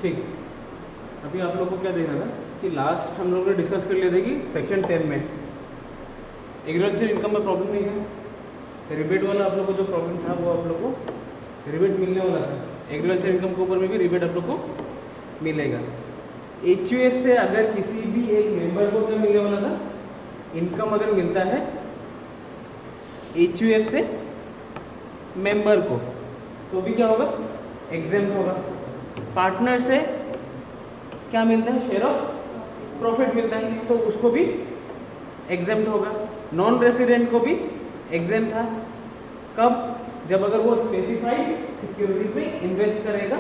ठीक, अभी आप लोग को क्या देखना था कि लास्ट हम लोगों ने डिस्कस कर लिया था कि सेक्शन 10 में एग्रीकल्चर इनकम में प्रॉब्लम नहीं है। रिबेट वाला आप लोग को जो प्रॉब्लम था वो आप लोग को रिबेट मिलने वाला था। एग्रीकल्चर इनकम के ऊपर में भी रिबेट आप लोग को मिलेगा। HUF से अगर किसी भी एक मेंबर को क्या मिलने वाला था, इनकम अगर मिलता है HUF से मेंबर को तो भी क्या होगा, एग्जेम्प्ट होगा। पार्टनर से क्या मिलता है, शेयर ऑफ प्रॉफिट मिलता है तो उसको भी एग्जेम्प्ट होगा। नॉन रेसिडेंट को भी एग्जेम्प्ट था। कब, जब अगर वो स्पेसिफाइड सिक्योरिटीज में इन्वेस्ट करेगा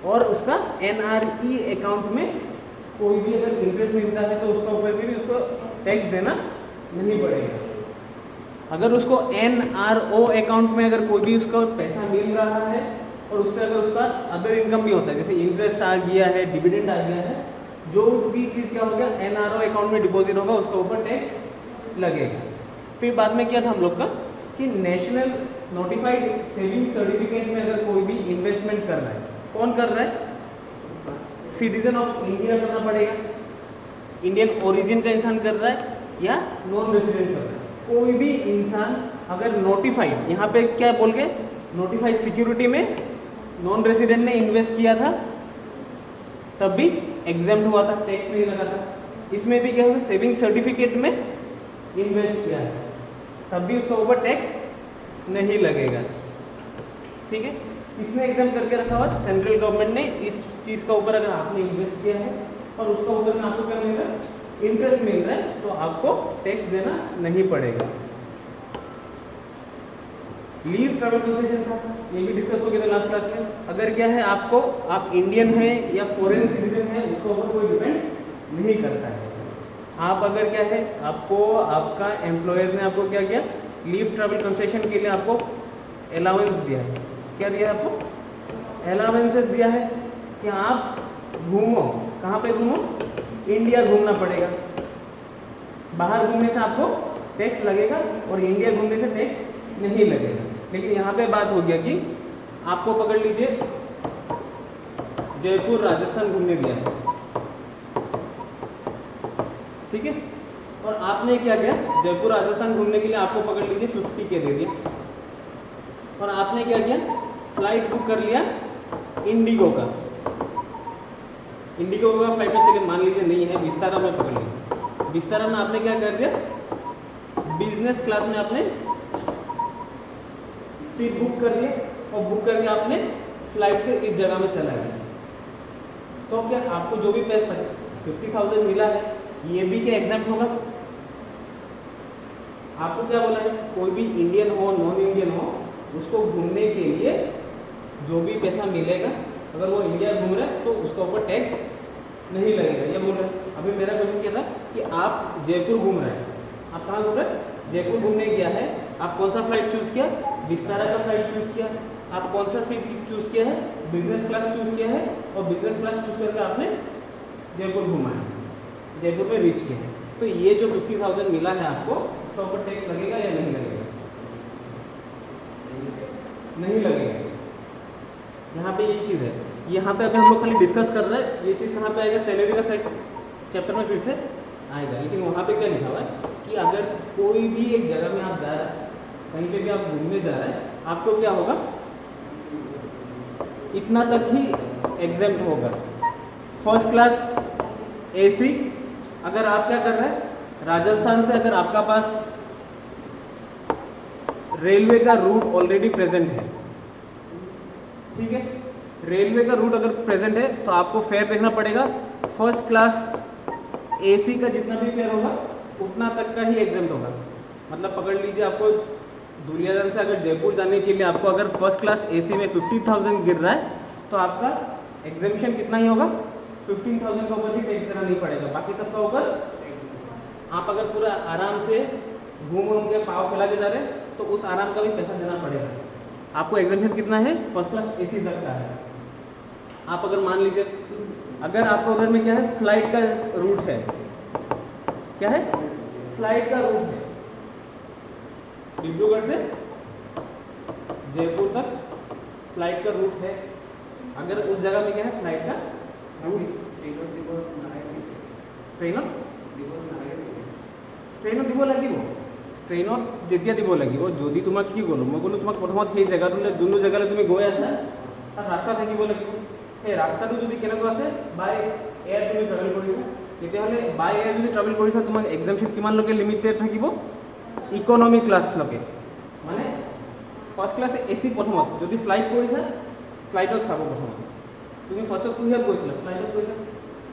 और उसका NRE अकाउंट में कोई भी अगर इंटरेस्ट मिलता है तो उसका ऊपर भी उसको टैक्स देना नहीं पड़ेगा। अगर उसको NRO अकाउंट में अगर कोई भी उसका पैसा मिल रहा है और उससे अगर उसका अदर इनकम भी होता है, जैसे इंटरेस्ट आ गया है, डिविडेंड आ गया है, जो भी चीज़ क्या हो गया NRO अकाउंट में डिपॉजिट होगा उसका ऊपर टैक्स लगेगा। फिर बाद में क्या था हम लोग का कि नेशनल नोटिफाइड सेविंग सर्टिफिकेट में अगर कोई भी इन्वेस्टमेंट कर रहा है, कौन कर रहा है, सिटीजन ऑफ इंडिया करना पड़ेगा, इंडियन ओरिजिन का इंसान कर रहा है या नॉन रेसिडेंट कर रहा है। कोई भी इंसान अगर नोटिफाइड, यहाँ पे क्या बोल के नोटिफाइड सिक्योरिटी में नॉन रेसिडेंट ने इन्वेस्ट किया था तब भी एग्जेम्प्ट हुआ था, टैक्स नहीं लगा था। इसमें भी क्या हुआ, सेविंग सर्टिफिकेट में इन्वेस्ट किया है तब भी उसका ऊपर टैक्स नहीं लगेगा। ठीक है, इसने एग्जाम करके रखा हुआ, सेंट्रल गवर्नमेंट ने इस चीज़ का ऊपर अगर आपने इन्वेस्ट किया है और उसका ऊपर में आपको क्या मिल रहा है, इंटरेस्ट मिल रहा है, तो आपको टैक्स देना नहीं पड़ेगा। लीव ट्रैवल कंसेशन था, ये भी डिस्कस हो गया था लास्ट क्लास में। अगर क्या है आपको, आप इंडियन है या फॉरेन सिटीजन है, उसके ऊपर कोई डिपेंड नहीं करता है। आप अगर क्या है, आपको आपका एम्प्लॉयर ने आपको क्या किया, लीव ट्रैवल कंसेशन के लिए आपको अलाउंस दिया है। क्या दिया है आपको, अलाउंसेस दिया है कि आप घूमो, कहाँ पे घूमो, इंडिया घूमना पड़ेगा। बाहर घूमने से आपको टैक्स लगेगा और इंडिया घूमने से टैक्स नहीं लगेगा। लेकिन यहाँ पे बात हो गया कि आपको पकड़ लीजिए जयपुर राजस्थान घूमने दिया है, ठीक है, और आपने क्या किया, जयपुर राजस्थान घूमने के लिए आपको पकड़ लीजिए 50K दे दिया और आपने क्या किया, फ्लाइट बुक कर लिया इंडिगो का। इंडिगो का फ्लाइट में चलिए मान लीजिए नहीं है, विस्तारा में पकड़ लिया। विस्तारा में आपने क्या कर दिया, बिजनेस क्लास में आपने सीट बुक कर दिया और बुक करके आपने फ्लाइट से इस जगह में चला गया। तो क्या आपको जो भी 50,000 मिला है ये भी क्या एग्जाम्प्ट होगा। आपको क्या बोला है, कोई भी इंडियन हो नॉन इंडियन हो, उसको घूमने के लिए जो भी पैसा मिलेगा, अगर वो इंडिया घूम रहा है तो उसका ऊपर टैक्स नहीं लगेगा, ये बोल रहे हैं। अभी मेरा क्वेश्चन क्या था कि आप जयपुर घूम रहे हैं, आप कहाँ घूम रहे हैं, जयपुर घूमने गया है, आप कौन सा फ्लाइट चूज किया, विस्तारा का फ्लाइट चूज किया। आप कौन सा सीट चूज किया है, बिजनेस क्लास चूज किया है और बिजनेस क्लास चूज करके आपने जयपुर घुमा है, जयपुर में रीच किया है। तो ये जो 50,000 मिला है आपको, उसका ऊपर टैक्स लगेगा या नहीं लगेगा? नहीं लगेगा। यहाँ पे यही चीज़ है, यहाँ पे अभी हम लोग खाली डिस्कस कर रहे हैं। ये चीज़ कहाँ पे आएगा? सैलरी का साइड चैप्टर में फिर से आएगा। लेकिन वहाँ पे क्या लिखा हुआ है कि अगर कोई भी एक जगह में आप जा रहे हैं, कहीं पे भी आप घूमने जा रहे हैं, आपको क्या होगा? इतना तक ही एग्जेम्प्ट होगा। फर्स्ट क्लास एसी, अगर आप क्या कर रहे हैं, राजस्थान से अगर आपका पास रेलवे का रूट ऑलरेडी प्रेजेंट है, ठीक है, रेलवे का रूट अगर प्रेजेंट है तो आपको फेयर देखना पड़ेगा। फर्स्ट क्लास एसी का जितना भी फेयर होगा उतना तक का ही एग्जाम होगा। मतलब पकड़ लीजिए, आपको दुलियाजान से अगर जयपुर जाने के लिए आपको अगर फर्स्ट क्लास एसी में 50,000 गिर रहा है तो आपका एग्जामिशन कितना ही होगा? 15,000 का ऊपर ही टैक्स देना नहीं पड़ेगा, बाकी सबका ऊपर। आप अगर पूरा आराम से घूम के पाँव फैला के जा रहे हैं तो उस आराम का भी पैसा देना पड़ेगा। आपको एग्जामिशन कितना है? फर्स्ट क्लास एसी तक का है। आप अगर मान लीजिए, अगर आपको उधर में क्या है, फ्लाइट का रूट है, क्या है? फ्लाइट का रूट है डिब्रूगढ़ से जयपुर तक फ्लाइट का रूट है। अगर उस जगह में क्या है, फ्लाइट का रूट, ট্ৰেইনত দিব লাগিব, ট্ৰেইনত যেতিয়া দিব লাগিব, যদি তোমাক কি ক'লো, মই ক'লো তোমাক প্ৰথমত সেই জেগাটোলৈ, যোনটো জেগালৈ তুমি গৈ আছা তাত ৰাস্তা থাকিব লাগিব। সেই ৰাস্তাটো যদি কেনেকুৱা আছে, বাই এয়াৰ তুমি ট্ৰেভেল কৰিছা, তেতিয়াহ'লে বাই এয়াৰ যদি ট্ৰেভেল কৰিছা, তোমাক এক্সামশ্যন কিমানলৈকে লিমিটেড থাকিব? ইকনমি ক্লাছলৈকে। মানে ফাৰ্ষ্ট ক্লাছ এচি প্ৰথমত, যদি ফ্লাইট কৰিছা ফ্লাইটত চাব প্ৰথমত। তুমি ফাৰ্ষ্টত কিহত গৈছিলা? ফ্লাইটত গৈছা,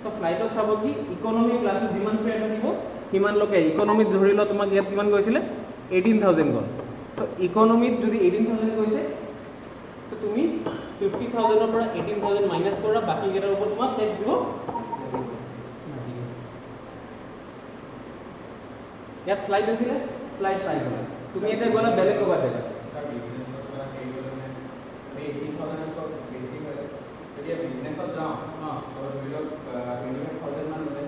তো ফ্লাইটত চাব কি ইকনমি ক্লাছত যিমান ফেয়াৰ থাকিব সিমানলৈকে। ইকনমিত ধৰি লোৱা তোমাক ইয়াত কিমান গৈছিলে? 18,000 গ'ল। তো ইকনমিত যদি 18,000 গৈছে তো তুমি 50,000ৰ পৰা 18,000 মাইনাছ কৰা, বাকীকেইটাৰ ওপৰত তোমাক টেক্স দিব। ইয়াত ফ্লাইট আছিলে, ফ্লাইট পাই গ'লা, তুমি এতিয়া গ'লা বেলেগ ক'ৰবাত জেগাত। বিজনেছত যাওঁ, ধৰি লওক 25,000 মান ল'লে,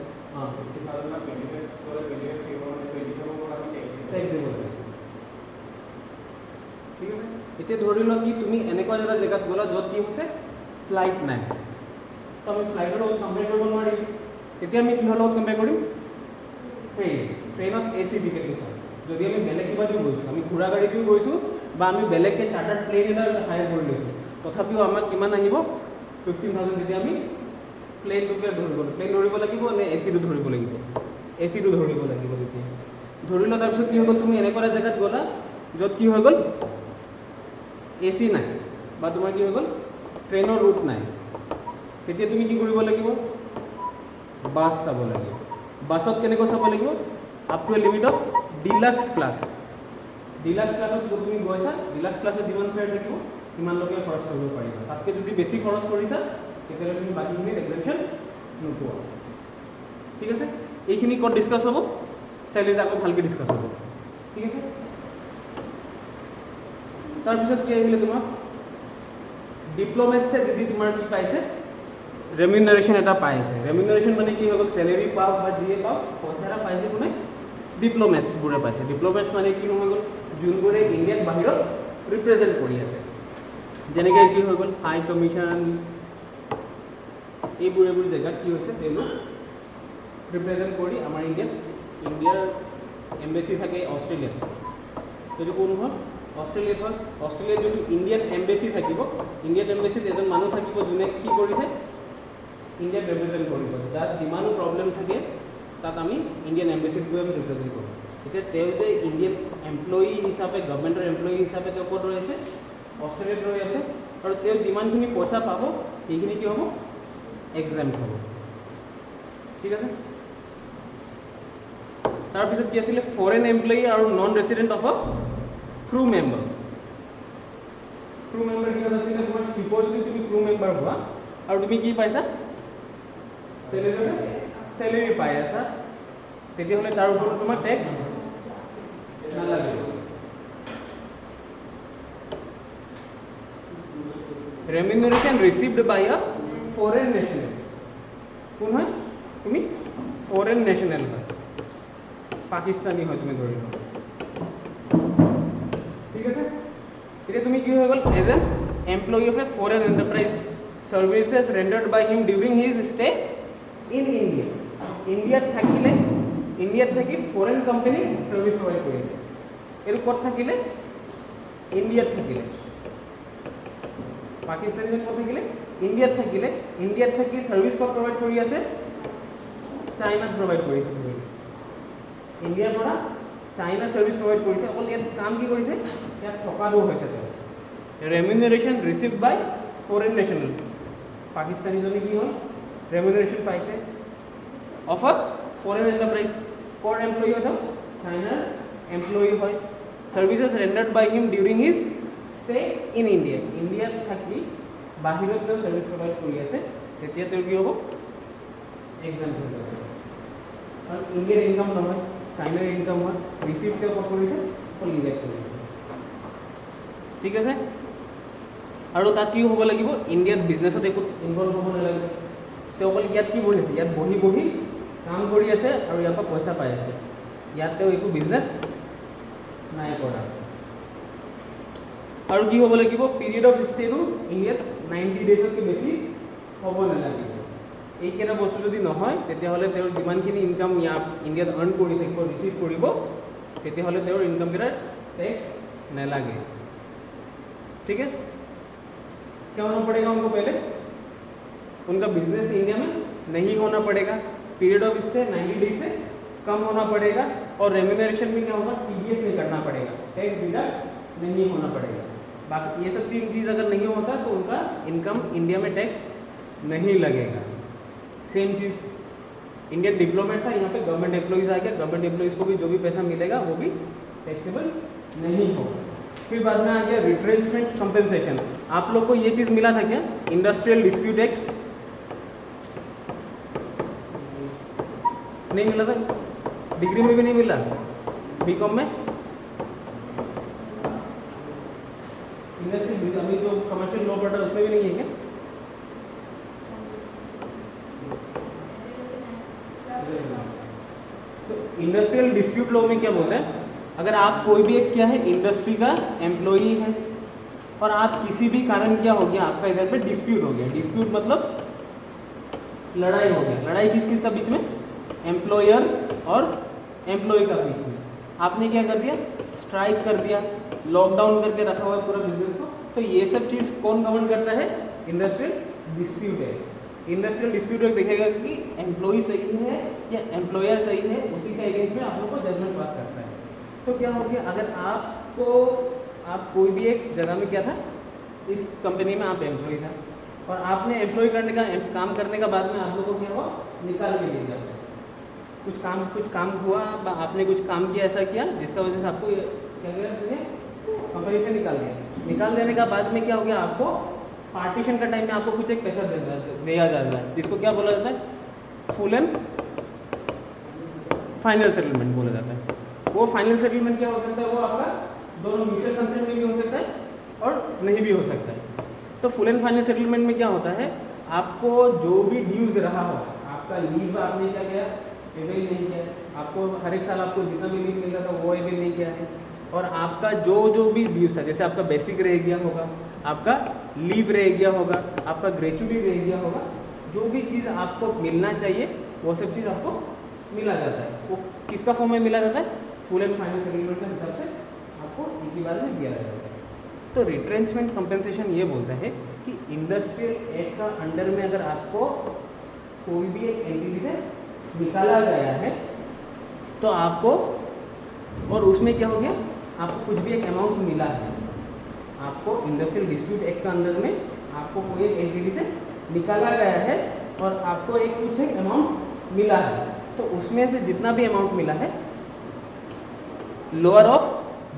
50,000 বা 25 ল'লে, 25 টেক্স দিব লাগে। ঠিক আছে, এতিয়া ধৰি লোৱা কি তুমি এনেকুৱা এটা জেগাত গ'লা য'ত কি হৈছে, ফ্লাইট নাই। তো আমি ফ্লাইটৰ লগত কম্পেয়াৰ কৰিব নোৱাৰিম। তেতিয়া আমি কিহৰ লগত কম্পেয়াৰ কৰিম? ট্ৰেইন। ট্ৰেইনত এচি টিকেট গৈছোঁ। যদি আমি বেলেগ কিবা দিও গৈছোঁ, আমি ঘোঁৰা গাড়ী দিও গৈছোঁ, বা আমি বেলেগকৈ চাৰ্টাৰ্ড প্লেন এটা হায়াৰ কৰি লৈছোঁ, তথাপিও আমাক কিমান আহিব? 15,000। যেতিয়া আমি প্লেনটোকে ধৰিব, প্লেন ধৰিব লাগিব নে এচিটো ধৰিব লাগিব? এচিটো ধৰিব লাগিব। তেতিয়া ধৰি লোৱা, তাৰপিছত কি হৈ গ'ল, তুমি এনেকুৱা এটা জেগাত গ'লা য'ত কি হৈ গ'ল, এচি নাই, বা তোমাৰ কি হৈ গ'ল, ট্ৰেইনৰ ৰুট নাই। তেতিয়া তুমি কি কৰিব লাগিব? বাছ চাব লাগিব। বাছত কেনেকৈ চাব লাগিব? Up to A limit of deluxe class. Deluxe ক্লাছত তুমি গৈছা, ডিলাক্স ক্লাছত যিমান ফেয়াৰ থাকিব সিমানলৈকে খৰচ কৰিব পাৰিবা। তাতকৈ যদি বেছি খৰচ কৰিছা তেতিয়াহ'লে তুমি বাকীখিনিত এক্সামশ্যন নোপোৱা। ঠিক আছে, এইখিনি ক'ত ডিছকাছ হ'ব? চেলেৰিত আকৌ ভালকৈ ডিছকাছ হ'ব। ঠিক আছে, তাৰপিছত কি আহিলে তোমাক? ডিপ্ল'মেটছে যদি তোমাৰ কি পাইছে, ৰেমিউনাৰেশ্যন এটা পাইছে। ৰেমিউনাৰেশ্যন মানে কি হৈ গ'ল, চেলেৰি পাওক বা যিয়ে পাওক, পইচা এটা পাইছে কোনে? ডিপ্ল'মেটছবোৰে পাইছে। ডিপ্ল'মেটছ মানে কি হৈ গ'ল, যোনবোৰে ইণ্ডিয়াক বাহিৰত ৰিপ্ৰেজেণ্ট কৰি আছে। যেনেকৈ কি হৈ গ'ল, হাই কমিশ্যন, এইবোৰ জেগাত কি হৈছে, তেওঁলোক ৰিপ্ৰেজেণ্ট কৰি আমাৰ ইণ্ডিয়াৰ এম্বেচি থাকে অষ্ট্ৰেলিয়াত। যদি কোন হ'ল, অষ্ট্ৰেলিয়াত হ'ল, অষ্ট্ৰেলিয়াত যোনটো ইণ্ডিয়ান এম্বেচি থাকিব, ইণ্ডিয়ান এম্বেচিত এজন মানুহ থাকিব যোনে কি কৰিছে, ইণ্ডিয়াক ৰিপ্ৰেজেণ্ট কৰিব। যাত যিমানো প্ৰব্লেম থাকে তাত আমি ইণ্ডিয়ান এম্বেচিত গৈ আমি ৰিপ্ৰেজেণ্ট কৰোঁ। এতিয়া তেওঁ যে ইণ্ডিয়ান এমপ্লয়ী হিচাপে, গভৰ্ণমেণ্টৰ এমপ্লয়ী হিচাপে তেওঁ ক'ত ৰৈ আছে? অষ্ট্ৰেলিয়াত ৰৈ আছে। আৰু তেওঁ যিমানখিনি পইচা পাব সেইখিনি কি হ'ব? এক্সাম্ট হ'ব। ঠিক আছে, তাৰপিছত কি আছিলে? ফৰেন এমপ্লয়ী আৰু non resident of a crew member. Crew member কিহত আছিলে? তোমাৰ শিপৰ যদি তুমি ক্ৰু মেম্বাৰ হোৱা আৰু তুমি কি পাইছা? চেলেৰি পাই আছা, তেতিয়াহ'লে তাৰ ওপৰত তোমাৰ টেক্স নালাগিব। Remuneration received by a foreign national. কোন হয়? তুমি ফৰেন নেশ্যনেল হয়। পাকিস্তানী হয় তুমি ধৰি লোৱা, ঠিক আছে। এতিয়া তুমি কি হৈ গ'ল, as an employee of a foreign enterprise services rendered by him during his stay in India. ইণ্ডিয়াত থাকিলে, ইণ্ডিয়াত থাকি ফৰেন কোম্পানী সাৰ্ভিস প্ৰভাইড কৰিছে। এইটো ক'ত থাকিলে, ইণ্ডিয়াত থাকিলে। পাকিস্তানী ক'ত থাকিলে, ইণ্ডিয়াত থাকিলে। ইণ্ডিয়াত থাকি সাৰ্ভিস ক'ত প্ৰভাইড কৰি আছে, চাইনাত প্ৰভাইড কৰিছে। ইণ্ডিয়াৰ পৰা চাইনাত সাৰ্ভিস প্ৰভাইড কৰিছে, অকল ইয়াত কাম কি কৰিছে, ইয়াত থকাৰো হৈছে। তেওঁ remuneration receive by foreign national, পাকিস্তানীজনে কি হ'ল ৰেমিউনাৰেশ্যন পাইছে অফ আ ফৰেন এণ্টাৰপ্ৰাইজ। ক'ৰ এমপ্লয়ী হয়, তেওঁ চাইনাৰ এমপ্লয়ী হয়। Services rendered by him during his stay in India, ইণ্ডিয়াত থাকি বাহিৰত তেওঁ সাৰ্ভিস প্ৰভাইড কৰি আছে, তেতিয়া তেওঁৰ কি হ'ব, এক্সাম হৈ যাব। কাৰণ ইণ্ডিয়াৰ ইনকাম নহয়, চাইনাৰ ইনকাম হয়। ৰিচিভ তেওঁ ক'ত কৰিছে, অকল ইণ্ডিয়াত কৰিছে, ঠিক আছে। আৰু তাত কি হ'ব লাগিব, ইণ্ডিয়াত বিজনেছত একো ইনভল্ভ হ'ব নালাগিব। তেওঁ অকল ইয়াত কি বহি আছে, ইয়াত বহি বহি কাম কৰি আছে আৰু ইয়াৰ পৰা পইচা পাই আছে। ইয়াত তেওঁ একো বিজনেছ নাই কৰা। আৰু কি হ'ব লাগিব, পিৰিয়ড অফ ষ্টেটো ইণ্ডিয়াত 90 ডেজতকৈ বেছি হ'ব নালাগিব। এইকেইটা বস্তু যদি নহয়, তেতিয়াহ'লে তেওঁৰ যিমানখিনি ইনকাম ইয়াত ইণ্ডিয়াত আৰ্ণ কৰি থাকিব, ৰিচিভ কৰিব, তেতিয়াহ'লে তেওঁৰ ইনকামকেইটাৰ টেক্স নালাগে, ठीक है। क्या होना पड़ेगा उनको, पहले उनका बिजनेस इंडिया में नहीं होना पड़ेगा, पीरियड ऑफ स्टे 90 डेज से कम होना पड़ेगा, और रेम्यूनरेशन में क्या होगा, टीडीएस नहीं करना पड़ेगा, टैक्स डिडक्ट नहीं होना पड़ेगा। बाकी ये सब तीन चीज़ अगर नहीं होता तो उनका इनकम इंडिया में टैक्स नहीं लगेगा। सेम चीज़ इंडियन डिप्लोमेट था, यहाँ पे गवर्नमेंट एम्प्लॉइज आ गया, गवर्नमेंट एम्प्लॉइज को भी जो भी पैसा मिलेगा वो भी टैक्सेबल नहीं होगा। फिर बाद में आ गया रिट्रेंचमेंट कंपेंसेशन। आप लोग को ये चीज़ मिला था क्या, इंडस्ट्रियल डिस्प्यूट एक्ट? नहीं मिला था, डिग्री में भी नहीं मिला, बीकॉम में इंडस्ट्रियल, अभी जो कमर्शियल लॉ पढ़ा उसमें भी नहीं है क्या? तो इंडस्ट्रियल डिस्प्यूट लॉ में क्या बोलते हैं, अगर आप कोई भी एक क्या है इंडस्ट्री का एम्प्लॉई है और आप किसी भी कारण क्या हो गया, आपका इधर पे डिस्प्यूट हो गया। डिस्प्यूट मतलब लड़ाई हो गया। लड़ाई किस किस का बीच में, एम्प्लॉयर और एम्प्लॉय का बीच में। आपने क्या कर दिया, स्ट्राइक कर दिया, लॉकडाउन करके रखा हुआ है पूरा बिजनेस को। तो ये सब चीज़ कौन गवर्न करता है, industrial dispute act. Industrial dispute act देखेगा कि एम्प्लॉई सही है या एम्प्लॉयर सही है, उसी के अगेंस्ट में आप लोग को जजमेंट पास करता है। तो क्या हो गया, अगर आप कोई भी एक जगह में क्या था, इस कंपनी में आप एम्प्लॉय था और आपने एम्प्लॉय करने का काम करने का बाद में आप लोगों को क्या हुआ, निकाल के ले जाता है। कुछ काम हुआ, आपने कुछ काम किया, ऐसा किया जिसका वजह से आपको क्या किया, कंपनी से निकाल दिया। निकाल देने का बाद में क्या हो गया, आपको पार्टीशन का टाइम में आपको कुछ एक पैसा दिया जाता है, जिसको क्या बोला जाता है, फुल एंड फाइनल सेटलमेंट बोला जाता है। वो फाइनल सेटलमेंट क्या हो सकता है, वो आपका दोनों म्यूचुअल कंसेंट में भी हो सकता है और नहीं भी हो सकता है। तो फुल एंड फाइनल सेटलमेंट में क्या होता है, आपको जो भी ड्यूज रहा हो, आपका लीव आपने क्या किया, अवेल नहीं किया है, आपको हर एक साल आपको जितना भी लीव मिल रहा था वो अवेल नहीं किया है, और आपका जो भी ड्यूज था, जैसे आपका बेसिक रह गया होगा, आपका लीव रह गया होगा, आपका ग्रेचुटी रह गया होगा, जो भी चीज़ आपको मिलना चाहिए वो सब चीज़ आपको मिला जाता है। वो किसका फॉर्म में मिला जाता है, फुल एंड फाइनल सेटलमेंट के हिसाब से आपको एक ही बार में दिया जाता है। तो रिट्रेंचमेंट कंपेंसेशन ये बोलता है कि इंडस्ट्रियल एक्ट का अंडर में अगर आपको कोई भी एक एंटिटी से निकाला गया है तो आपको, और उसमें क्या हो गया, आपको कुछ भी एक अमाउंट मिला है, आपको इंडस्ट्रियल डिस्प्यूट एक्ट का अंदर में आपको कोई एक एंटिटी से निकाला गया है और आपको एक कुछ एक अमाउंट मिला है, तो उसमें से जितना भी अमाउंट मिला है लोअर ऑफ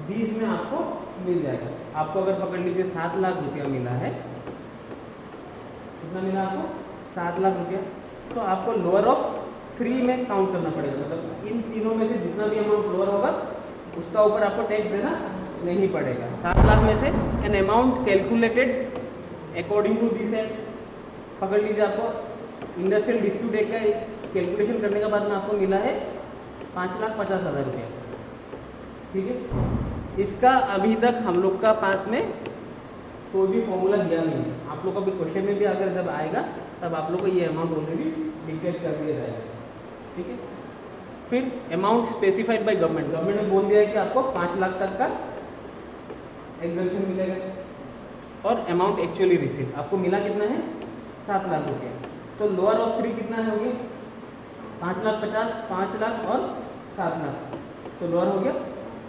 बीस में आपको मिल जाएगा। आपको अगर पकड़ लीजिए 7 लाख रुपया मिला है, कितना मिला आपको, 7 लाख रुपया, तो आपको लोअर ऑफ 3 में काउंट करना पड़ेगा। मतलब इन तीनों में से जितना भी अमाउंट लोअर होगा उसका ऊपर आपको टैक्स देना नहीं पड़ेगा। 7 लाख में से an amount calculated according to this act, पकड़ लीजिए आपको इंडस्ट्रियल डिस्प्यूट एक्ट का कैलकुलेशन करने के बाद में आपको मिला है 5,50,000 रुपया। ठीक है, इसका अभी तक हम लोग का पास में कोई भी फॉर्मूला दिया नहीं है। आप लोग का भी क्वेश्चन में भी अगर जब आएगा तब आप लोग को ये अमाउंट ऑलरेडी डिक्लेयर कर दिया जाएगा। ठीक है, फिर amount specified by government, government ने बोल दिया है कि आपको 5 लाख तक का एग्जम्पशन मिलेगा। और अमाउंट एक्चुअली रिसीव आपको मिला कितना है, 7 लाख रुपया। तो लोअर ऑफ 3 कितना है, हो गया 5,50,000, 5 लाख और 7 लाख, तो लोअर हो गया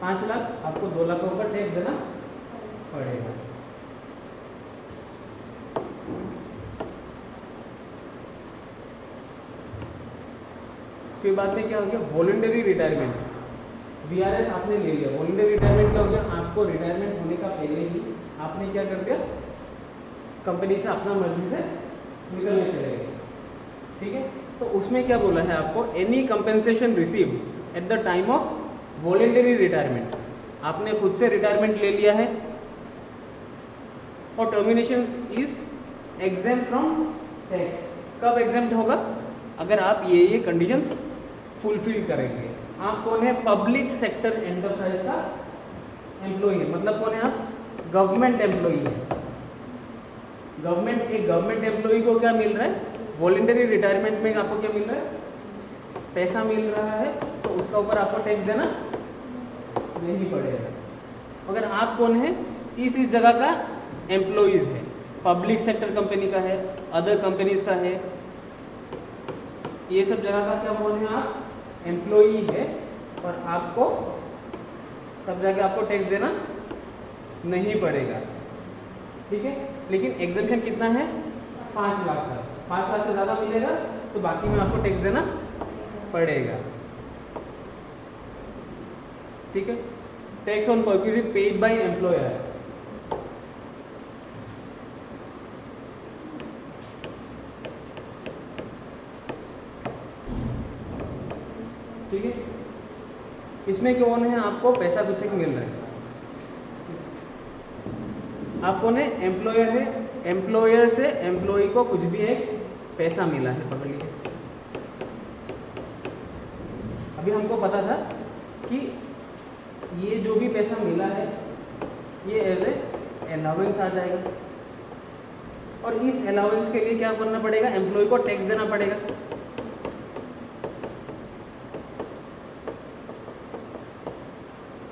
5 लाख। आपको 2 लाख के ऊपर टैक्स देना पड़ेगा। फिर बाद में क्या हो गया, वॉलंटरी रिटायरमेंट, वीआरएस आपने ले लिया। वॉलंटरी रिटायरमेंट क्या हो गया, आपको रिटायरमेंट होने का पहले ही आपने क्या कर दिया, कंपनी से अपना मर्जी से निकलने चले गए। ठीक है, तो उसमें क्या बोला है आपको, any compensation receive at the time of voluntary retirement, आपने खुद से रिटायरमेंट ले लिया है और termination is exempt from tax. कब एग्जेम्प्ट होगा, अगर आप ये कंडीशंस फुलफिल करेंगे। आप कौन है, पब्लिक सेक्टर एंटरप्राइज का एम्प्लॉई है, मतलब कौन है आप, गवर्नमेंट एम्प्लॉई है। गवर्नमेंट, एक गवर्नमेंट एम्प्लॉई को क्या मिल रहा है, वॉलंटरी रिटायरमेंट में आपको क्या मिल रहा है, पैसा मिल रहा है, तो उसका ऊपर आपको टैक्स देना नहीं पड़ेगा। अगर आप कौन है, इस जगह का एम्प्लॉइज है, पब्लिक सेक्टर कंपनी का है, अदर कंपनीज का है, ये सब जगह का क्या कौन है, आप एम्प्लॉई है, और आपको तब जाके आपको टैक्स देना नहीं पड़ेगा। ठीक है, लेकिन एग्जम्पशन कितना है, 5 लाख का। 5 लाख से ज़्यादा मिलेगा तो बाकी में आपको टैक्स देना पड़ेगा। ठीक है, tax on perquisite paid by employer. ठीक है, इसमें कौन है, आपको पैसा कुछ एक मिल रहा है, आप कौन है, एम्प्लॉयर है, एम्प्लॉयर से एम्प्लॉय को कुछ भी एक पैसा मिला है, पकड़ लीजिए। अभी हमको पता था कि ये जो भी पैसा मिला है ये एज ए अलाउंस आ जाएगा, और इस अलाउंस के लिए क्या करना पड़ेगा, एम्प्लॉय को टैक्स देना पड़ेगा।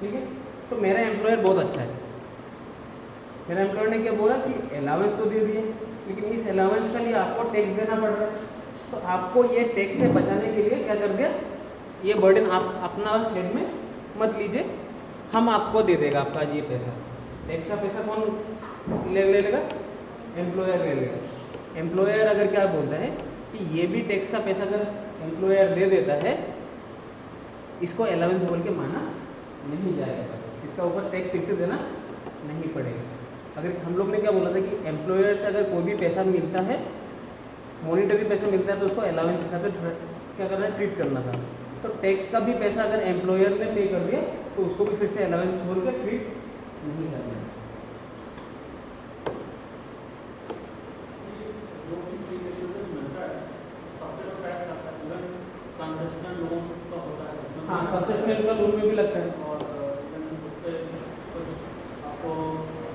ठीक है, तो मेरा एम्प्लॉयर बहुत अच्छा है, मेरा एम्प्लॉयर ने क्या बोला कि अलाउंस तो दे दिए, लेकिन इस अलाउंस के लिए आपको टैक्स देना पड़ रहा है। तो आपको ये टैक्स से बचाने के लिए क्या कर दिया, ये बर्डन आप अपना हेड में मत लीजिए, हम आपको दे देगा आपका ये पैसा। टैक्स का पैसा कौन ले लेगा, एम्प्लॉयर ले लेगा। एम्प्लॉयर अगर क्या बोलता है कि ये भी टैक्स का पैसा अगर एम्प्लॉयर दे देता है, इसको अलाउंस बोल के माना नहीं जाएगा, इसका ऊपर टैक्स फिर से देना नहीं पड़ेगा। अगर हम लोग ने क्या बोला था कि एम्प्लॉयर से अगर कोई भी पैसा मिलता है, मॉनिटरी पैसा मिलता है, तो उसको अलाउंस हिसाब से क्या करना है, ट्रीट करना था। तो टैक्स का भी पैसा अगर एम्प्लॉयर ने पे कर दिया तो उसको भी फिर से अलाउंस बोल कर ट्रीट नहीं करना है। हाँ, कंसेशनल का लोन में भी लगता है, और आपको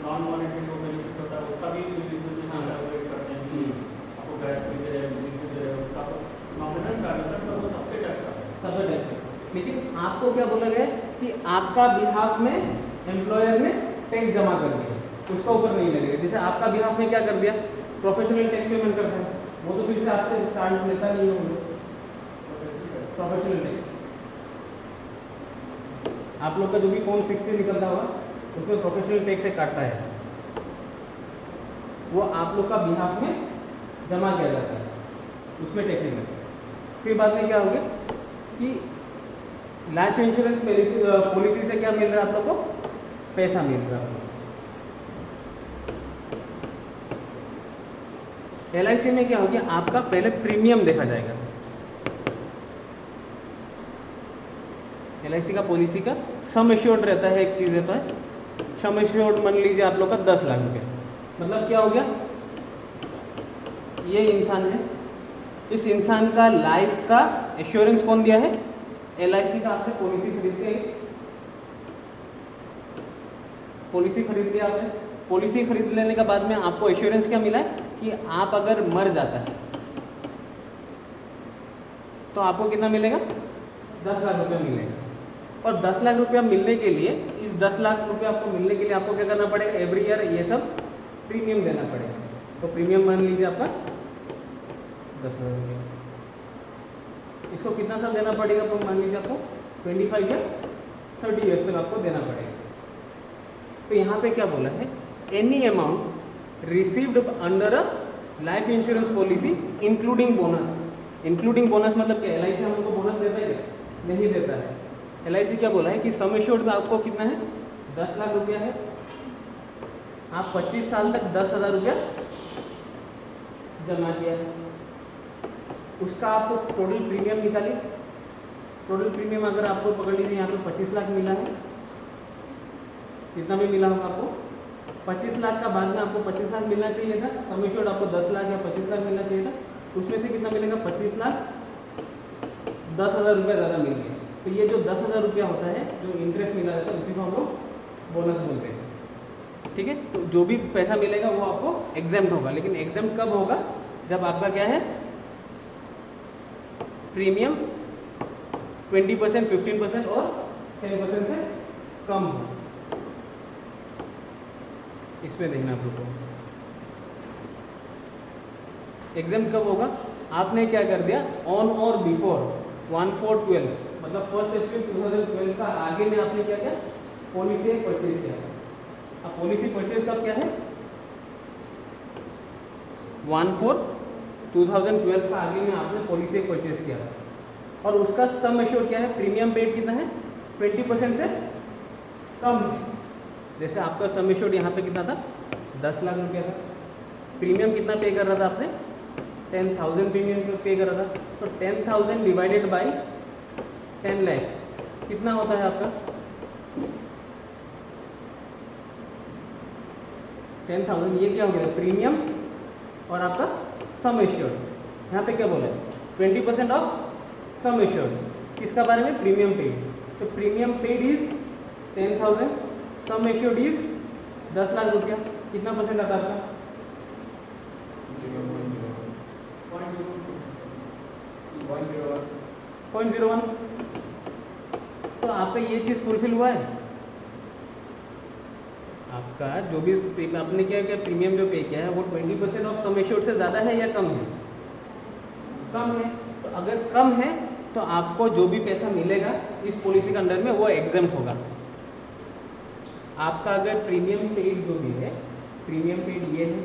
नॉन मॉनेटरी जो बेनिफिट होता है उसका भी करते हैं, आपको गैस भी दे रहे हैं, बिजली भी दे रहे हैं, उसका नॉमिनल चार्ज है तो वो सबके टैक्स आता है, सबसे टैक्स है। लेकिन आपको क्या बोला गया कि आपका बिहाफ में एम्प्लॉयर ने टैक्स जमा कर दिया, उसका ऊपर नहीं लगेगा। जैसे आपका बिहाफ में क्या कर दिया, प्रोफेशनल टैक्स पेमेंट करता है, वो तो फिर से आपसे चार्ज लेता नहीं है, प्रोफेशनल टैक्स। आप लोग का जो भी फॉर्म 60 निकलता होगा उसमें प्रोफेशनल टैक्स से काटता है, वो आप लोग का बिहाफ में जमा किया जाता है, उसमें टैक्स नहीं लगता। फिर बाद में क्या हो गया कि लाइफ इंश्योरेंस पॉलिसी से क्या मिल रहा है आप लोग को, पैसा मिल रहा है। LIC में क्या हो गया, आपका पहले प्रीमियम देखा जाएगा। LIC का पॉलिसी का सम एश्योर्ड रहता है, एक चीज़ रहता है सम एश्योर्ड, मान लीजिए आप लोग का 10 लाख रुपये, मतलब क्या हो गया, ये इंसान है, इस इंसान का लाइफ का एश्योरेंस कौन दिया है, LIC का आपने पॉलिसी खरीद के पॉलिसी खरीद लिया आपने। पॉलिसी खरीद लेने के बाद में आपको एश्योरेंस क्या मिला है कि आप अगर मर जाता है तो आपको कितना मिलेगा, 10 लाख रुपया मिलेगा। और 10 लाख रुपया मिलने के लिए, इस 10 लाख रुपया आपको मिलने के लिए आपको क्या करना पड़ेगा, एवरी ईयर ये सब प्रीमियम देना पड़ेगा। तो प्रीमियम मान लीजिए आपका 10,000 रुपया। इसको कितना साल देना पड़ेगा, तो मान लीजिए आपको 25 या 30 ईयर्स तक आपको देना पड़ेगा। तो यहाँ पे क्या बोला है, any amount received under a life insurance policy including bonus. Including bonus मतलब क्या, LIC हम लोग को बोनस देता है क्या, नहीं देता है। LIC क्या बोला है कि सम एश्योर्ड में आपको कितना है, 10 लाख रुपया है। आप 25 साल तक 10,000 रुपया जमा किया है, उसका आपको टोटल प्रीमियम निकालिए। टोटल प्रीमियम अगर आपको पकड़ लीजिए यहाँ पे 25 लाख मिला है, कितना भी मिला होगा आपको 25 लाख का, बाद में आपको 25 लाख मिलना चाहिए था। सम एश्योर्ड आपको 10 लाख या 25 लाख मिलना चाहिए था, उसमें से कितना मिलेगा, 25 लाख 10,000 रुपया ज़्यादा मिल गया। तो ये जो 10,000 रुपया होता है, जो इंटरेस्ट मिला जाता है, उसी को हम लोग बोनस बोलते हैं। ठीक है, तो जो भी पैसा मिलेगा वो आपको एग्जेम्प्ट होगा। लेकिन एग्जेम्प्ट कब होगा, जब आपका क्या है, प्रीमियम 20%, 15% और 10% से कम हो। इसमें देखना आप लोग को एग्जाम कब होगा। आपने क्या कर दिया, ऑन और बिफोर 1/4/12 मतलब 1 अप्रैल 2012 का आगे में आपने क्या किया, पॉलिसी परचेज किया। अब पॉलिसी परचेज कब क्या है, 1/4/2012 का आगे में आपने पॉलिसी परचेज किया था। और उसका सम एश्योर्ड क्या है, प्रीमियम पेड कितना है, 20% से कम है। जैसे आपका सम एश्योर्ड यहाँ पे कितना था, 10 लाख रुपया था। प्रीमियम कितना पे कर रहा था आपने, 10,000 प्रीमियम पे कर रहा था। तो 10,000 डिवाइडेड बाई 10 लाख कितना होता है आपका, 10,000। ये क्या हो गया, प्रीमियम और आपका सम एश्योर्ड। यहाँ पे क्या बोला है, 20% ऑफ सम एश्योर्ड, किसका बारे में, प्रीमियम पेड। तो premium paid is 10,000, sum assured is 10 lakh रुपया। कितना परसेंट आता है आपका, 0.01। तो आपका ये चीज़ फुलफिल हुआ है। आपका जो भी आपने क्या किया, प्रीमियम जो पे किया है वो 20% ऑफ सम एश्योर्ड से ज़्यादा है या कम है, कम है। तो अगर कम है तो आपको जो भी पैसा मिलेगा इस पॉलिसी के अंडर में वो एग्जेम्प्ट होगा। आपका अगर प्रीमियम पेड जो भी है, प्रीमियम पेड ये है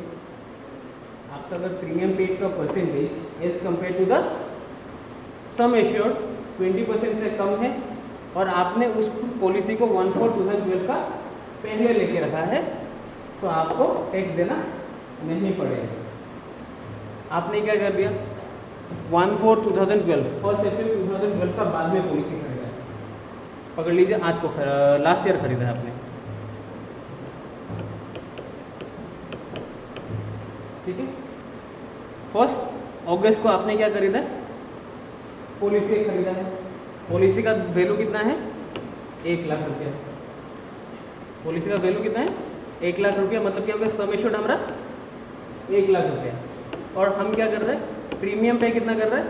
आपका, अगर प्रीमियम पेड का percentage as compared to the sum assured 20% से कम है और आपने उस पॉलिसी को 1/4/2012 का पहले लेके रखा है, तो आपको टैक्स देना नहीं पड़ेगा। आपने क्या कर दिया, 1/4/2012 1 अप्रैल 2012 का बाद में पॉलिसी खरीदा है, पकड़ लीजिए आज को लास्ट ईयर खरीदा है आपने, ठीक है। 1 अगस्त को आपने क्या खरीदा, पॉलिसी खरीदा है। पॉलिसी का वैल्यू कितना है, 1 लाख रुपया। पॉलिसी का वैल्यू कितना है, 1 लाख रुपया। मतलब क्या होगा, सम एश्योर्ड हमारा 1 लाख रुपया। और हम क्या कर रहे हैं, प्रीमियम पे कितना कर रहे हैं,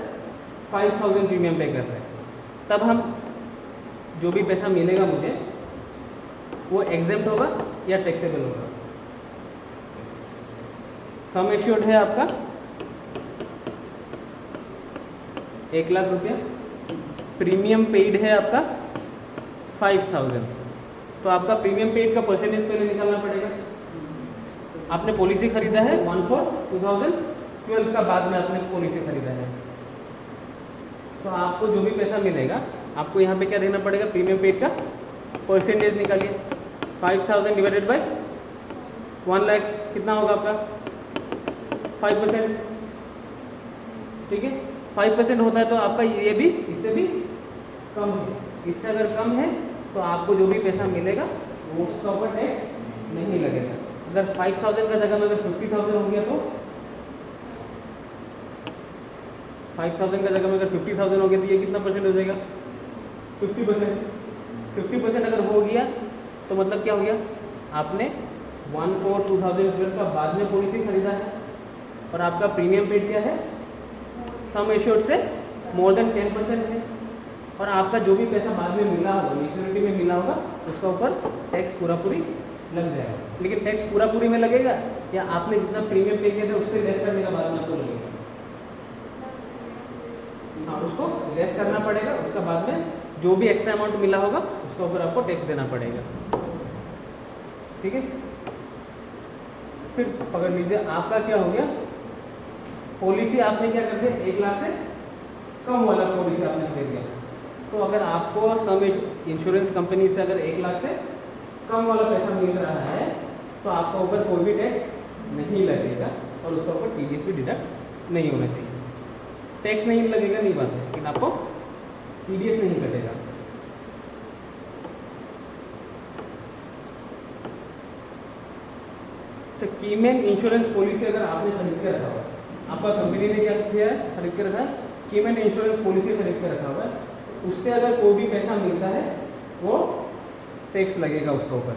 5,000 प्रीमियम पे कर रहे हैं। तब हम जो भी पैसा मिलेगा मुझे वो एग्जेम्प्ट होगा या टैक्सेबल होगा। सम एश्योर्ड है आपका 1 लाख रुपया, प्रीमियम पेड है आपका 5,000। तो आपका प्रीमियम पेड का परसेंटेज पहले निकालना पड़ेगा। आपने पॉलिसी खरीदा है 1/4/2012 का, बाद में आपने पॉलिसी खरीदा है, तो आपको जो भी पैसा मिलेगा आपको यहाँ पे क्या देना पड़ेगा, प्रीमियम पेड का परसेंटेज निकालिए। 5,000 डिवाइडेड बाय 1 लाख कितना होगा आपका, 5%, ठीक है। 5% होता है तो आपका ये भी इससे भी कम है। इससे अगर कम है तो आपको जो भी पैसा मिलेगा वो उसका ऊपर टैक्स नहीं लगेगा। अगर 5,000 का जगह में अगर 50,000 हो गया तो 5,000 का जगह में अगर 50,000 हो गया तो ये कितना परसेंट हो जाएगा, 50% अगर हो गया तो मतलब क्या हो गया, आपने 1/4/2012 का बाद में पॉलिसी खरीदा है और आपका प्रीमियम पेड क्या है, सम एश्योर्ड से मोर देन 10% है, और आपका जो भी पैसा बाद में मिला होगा, मैच्योरिटी में मिला होगा, उसका ऊपर टैक्स पूरा पूरी लग जाएगा। लेकिन टैक्स पूरा पूरी में लगेगा या आपने जितना प्रीमियम पे किया था उससे लेस करने का बाद में आपको लगेगा? हाँ, उसको लेस करना पड़ेगा, उसका बाद में जो भी एक्स्ट्रा अमाउंट मिला होगा उसका ऊपर आपको टैक्स देना पड़ेगा। ठीक है, फिर पकड़ लीजिए, आपका क्या हो गया, पॉलिसी आपने क्या कर दिया, 1 लाख से कम वाला पॉलिसी आपने खरीद दिया। तो अगर आपको सम इंश्योरेंस कंपनी से अगर 1 लाख से कम वाला पैसा मिल रहा है तो आपका ऊपर कोई भी टैक्स नहीं लगेगा और उसका ऊपर टीडीएस भी डिडक्ट नहीं होना चाहिए। टैक्स नहीं लगेगा नहीं बात है, लेकिन आपको टीडीएस नहीं कटेगा। अच्छा, कीमैन इंश्योरेंस पॉलिसी अगर आपने खरीद के रखा हुआ, आपका कंपनी ने क्या किया है, खरीद के रखा है, कीमैन इंश्योरेंस पॉलिसी खरीद के रखा हुआ है, उससे अगर कोई भी पैसा मिलता है वो टैक्स लगेगा उसके ऊपर।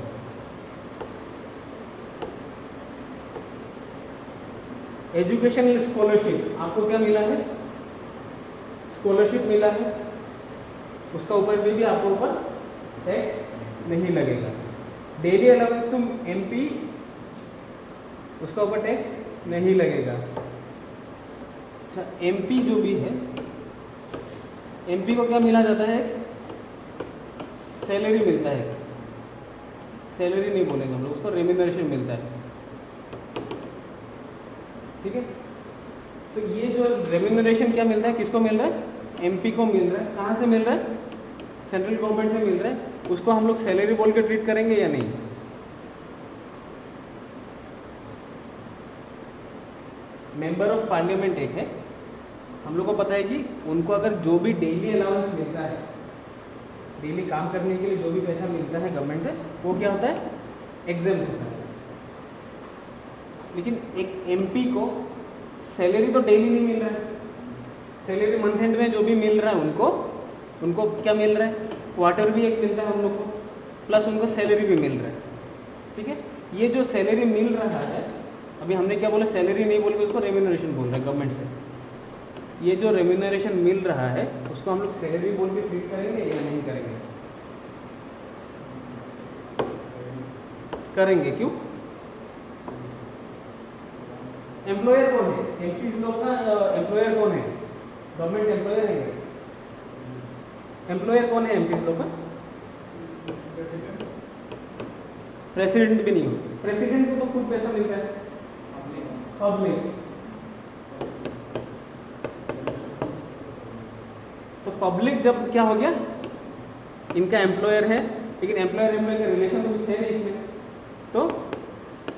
एजुकेशनल स्कॉलरशिप, आपको क्या मिला है, स्कॉलरशिप मिला है, उसका ऊपर भी आपको ऊपर टैक्स नहीं लगेगा। डेली अलाउंस टू एमपी, उसका ऊपर टैक्स नहीं लगेगा। अच्छा, एमपी जो भी है, एमपी को क्या मिला जाता है, सैलरी मिलता है, सैलरी नहीं बोलेंगे हम लोग उसको, रेम्यूनरेशन मिलता है। ठीक है, तो ये जो रेम्यूनरेशन क्या मिलता है, किसको मिल रहा है, एमपी को मिल रहा है। कहाँ से मिल रहा है, सेंट्रल गवर्नमेंट से मिल रहा है। उसको हम लोग सैलरी बोल के ट्रीट करेंगे या नहीं? मेंबर ऑफ पार्लियामेंट एक है, हम लोग को पता है कि उनको अगर जो भी डेली अलाउंस मिलता है, डेली काम करने के लिए जो भी पैसा मिलता है गवर्नमेंट से, वो क्या होता है, एग्जेम्प्ट होता है। लेकिन एक एमपी को सैलरी तो डेली नहीं मिल रहा है, सैलरी मंथ एंड में जो भी मिल रहा है उनको क्या मिल रहा है, क्वार्टर भी एक मिलता है हम लोग को, प्लस उनको सैलरी भी मिल रहा है। ठीक है, ये जो सैलरी मिल रहा है, अभी हमने क्या बोला, सैलरी नहीं बोल के उसको रेम्यूनरेशन बोल रहे हैं गवर्नमेंट से। ये जो रेम्यूनरेशन मिल रहा है उसको हम लोग सैलरी बोल के ट्रीट करेंगे या नहीं करेंगे? करेंगे, क्यों? एम्प्लॉयर कौन है, एमपीज लोग का एम्प्लॉयर कौन है, गवर्नमेंट एम्प्लॉयर है। एम्प्लॉयर कौन है एमपीज लोग का? प्रेसिडेंट भी नहीं हो, प्रेसिडेंट को तो खुद पैसा मिलता है, पब्लिक। तो पब्लिक जब क्या हो गया, इनका एम्प्लॉयर है, लेकिन एम्प्लॉयर का रिलेशन तो कुछ है नहीं इसमें, तो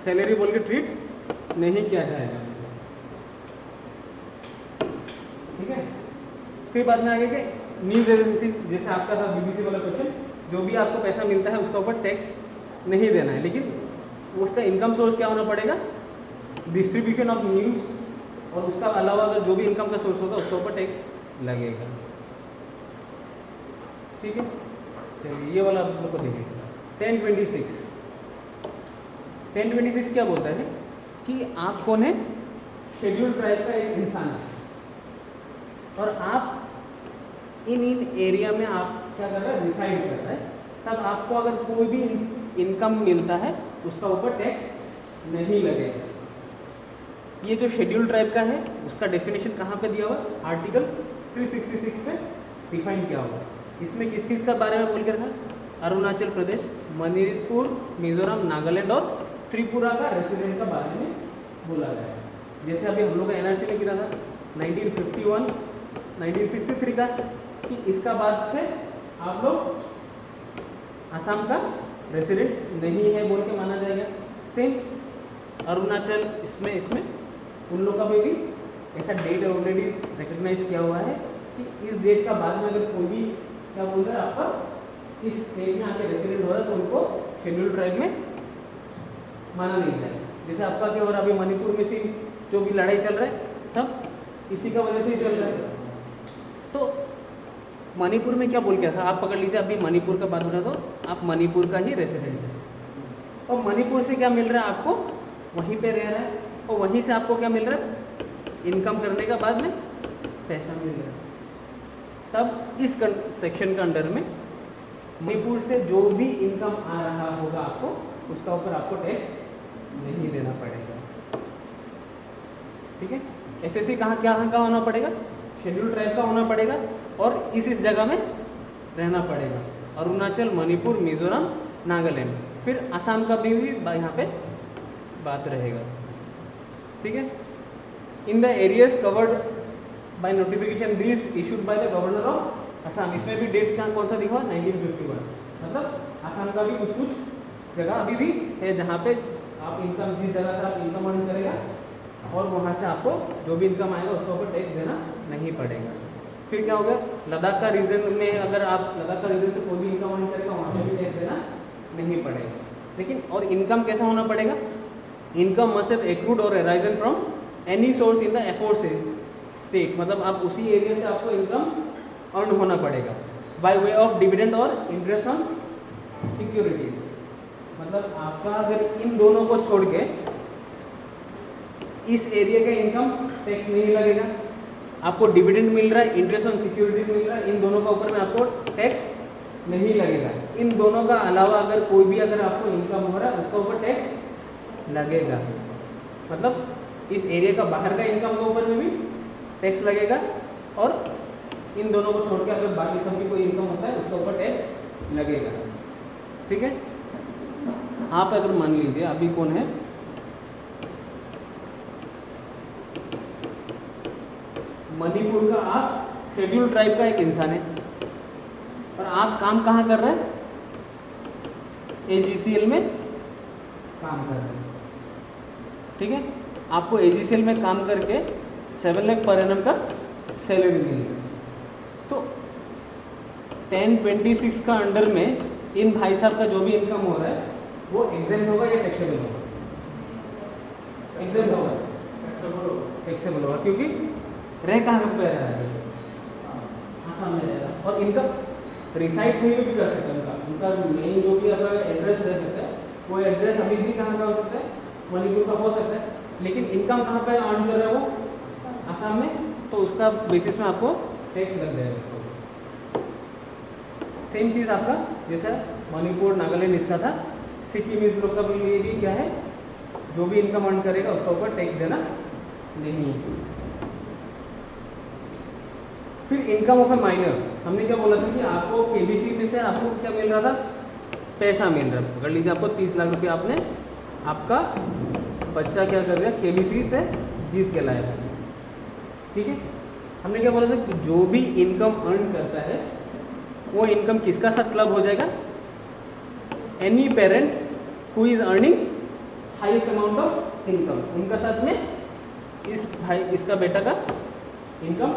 सैलरी बोल के ट्रीट नहीं किया जाएगा। ठीक है, फिर बाद में आगे के न्यूज एजेंसी, जैसे आपका था बीबीसी वाला क्वेश्चन, जो भी आपको पैसा मिलता है उसका ऊपर टैक्स नहीं देना है, लेकिन उसका इनकम सोर्स क्या होना पड़ेगा, डिस्ट्रीब्यूशन ऑफ न्यूज़, और उसका अलावा अगर जो भी इनकम का सोर्स होगा उसके ऊपर टैक्स लगेगा। ठीक है, चलिए ये वाला आप लोग को देखिए। 1026 क्या बोलता है कि आप कौन है, शेड्यूल ट्राइब का एक इंसान है, और आप इन एरिया में आप क्या कर रहे हैं, रिसाइड कर रहे हैं, तब आपको अगर कोई भी इनकम मिलता है उसका ऊपर टैक्स नहीं लगेगा। ये जो शेड्यूल ट्राइब का है उसका डेफिनेशन कहाँ पे दिया हुआ, आर्टिकल 366 पे डिफाइन किया हुआ। इसमें किस किस का बारे में बोल कर था, अरुणाचल प्रदेश, मणिपुर, मिजोरम, नागालैंड और त्रिपुरा का रेसिडेंट का बारे में बोला गया है। जैसे अभी हम लोग का एनआरसी में किया था 1951, 1963 का, कि इसका बाद से आप लोग असम का रेसिडेंट नहीं है बोल के माना जाएगा। सेम अरुणाचल, इसमें उन लोग का भी ऐसा डेट ऑलरेडी रिकग्नाइज किया हुआ है कि इस डेट का बाद में अगर कोई भी क्या बोल रहा है आपका इस स्टेट में आके रेसिडेंट हो रहा है तो उनको शेड्यूल ट्राइब में माना नहीं जाएगा। जैसे आपका क्या हो रहा है, अभी मणिपुर में से जो भी लड़ाई चल रहा है सब इसी का वजह से ही चल रहा है। तो मणिपुर में क्या बोल गया था, आप पकड़ लीजिए, अभी मणिपुर का बात हो रहा है तो आप मणिपुर का ही रेसिडेंट है, और मणिपुर से क्या मिल रहा है आपको, वहीं पे रह रहा है, और वहीं से आपको क्या मिल रहा है, इनकम करने का बाद में पैसा मिल रहा है। तब इस सेक्शन के अंडर में मणिपुर से जो भी इनकम आ रहा होगा आपको, उसका ऊपर आपको टैक्स नहीं देना पड़ेगा। ठीक है, एसएससी कहाँ का होना पड़ेगा, शेड्यूल ट्राइब का होना पड़ेगा, और इस जगह में रहना पड़ेगा। अरुणाचल, मणिपुर, मिजोरम, नागालैंड, फिर असम का भी यहाँ पे बात रहेगा। ठीक है, in the areas covered by notification this issued by the governor of Assam, इसमें भी डेट क्या कौन सा दिखा 1951, मतलब असम का भी कुछ जगह अभी भी है जहाँ पे आप इनकम, जिस जगह से आप इनकम अर्न करेगा और वहाँ से आपको जो भी इनकम आएगा उसके ऊपर टैक्स देना नहीं पड़ेगा। फिर क्या होगा, लद्दाख का रीजन में अगर आप लद्दाख का रीजन से कोई भी इनकम अर्न करेगा वहाँ से भी टैक्स देना नहीं पड़ेगा। लेकिन और इनकम कैसा होना पड़ेगा, income must have accrued or arisen from any source in the aforesaid state, मतलब आप उसी एरिया से आपको इनकम अर्न होना पड़ेगा बाय वे ऑफ डिविडेंड और इंटरेस्ट ऑन सिक्योरिटीज, मतलब आपका अगर इन दोनों को छोड़ के इस एरिया का इनकम टैक्स नहीं लगेगा, आपको डिविडेंड मिल रहा है, इंटरेस्ट ऑन सिक्योरिटीज मिल रहा है, इन दोनों का ऊपर में आपको टैक्स नहीं लगेगा। इन दोनों का अलावा अगर कोई भी अगर आपको इनकम हो रहा है उसका ऊपर टैक्स लगेगा, मतलब इस एरिया का बाहर का इनकम के ऊपर में भी टैक्स लगेगा, और इन दोनों को छोड़ के अगर बाकी सब भी कोई इनकम होता है उसके ऊपर टैक्स लगेगा। ठीक है, आप अगर मान लीजिए अभी कौन है, मणिपुर का आप शेड्यूल ट्राइब का एक इंसान है, और आप काम कहाँ कर रहे हैं, एजीसीएल में काम कर रहे हैं। ठीक है, आपको एजीसीएल में काम करके 7 लाख पर एनम का सैलरी मिलेगी, तो 1026 का अंडर में इन भाई साहब का जो भी इनकम हो रहा है वो एग्जेम्प्ट होगा या टैक्सेबल होगा, एग्जेम्प्ट होगा, टैक्सेबल होगा, क्योंकि रह कहाँ पे रह रहा है, आसाम में रह रहा है, और इनका रिसाइड कहीं भी कर सकते हैं, उनका मेन जो भी अगर एड्रेस रह सकता है वो एड्रेस अभी भी कहाँ का हो सकता है, मणिपुर का हो सकता है, लेकिन इनकम कहाँ पे अर्न कर रहे हो, आसाम में, तो उसका बेसिस में आपको टैक्स लग जाएगा उसको। सेम चीज़ आपका जैसा मणिपुर, नागालैंड इसका था, सिक्किम इस लोग का लिए भी क्या है, जो भी इनकम अर्न करेगा उसका ऊपर टैक्स देना नहीं। फिर इनकम ऑफ ए माइनर, हमने क्या बोला था कि आपको केबीसी में से आपको क्या मिल रहा था, पैसा मिल रहा है। पकड़ लीजिए आपको 30 लाख रुपये आपने, आपका बच्चा क्या कर दिया, केबीसी से जीत के लाया था। ठीक है, हमने क्या बोला था कि जो भी इनकम अर्न करता है वो इनकम किसका साथ क्लब हो जाएगा, any parent who is earning highest amount of income, उनका साथ में इस भाई इसका बेटा का इनकम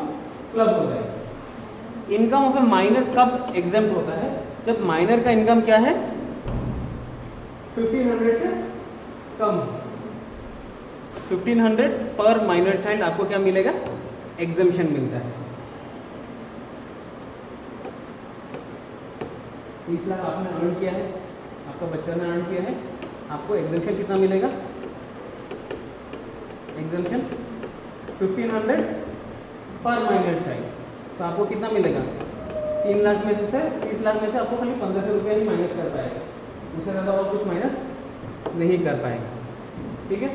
क्लब हो जाएगा। इनकम ऑफ ए माइनर कब एग्जाम्प्ट होता है, जब माइनर का इनकम क्या है 1500 से कम, 1500 पर माइनर चाइल्ड आपको क्या मिलेगा, एग्जाम्पशन मिलता है। 30 लाख आपने अर्न किया है, आपका बच्चा ने अर्न किया है, आपको एग्जाम्पशन कितना मिलेगा, एग्जाम्पशन 1500 पर माइनर चाइल्ड, तो आपको कितना मिलेगा, 3 लाख में से 30 लाख में से आपको खाली 1500 रुपये ही माइनस कर पाएगा, उससे ज़्यादा और कुछ माइनस नहीं कर पाएगा। ठीक है,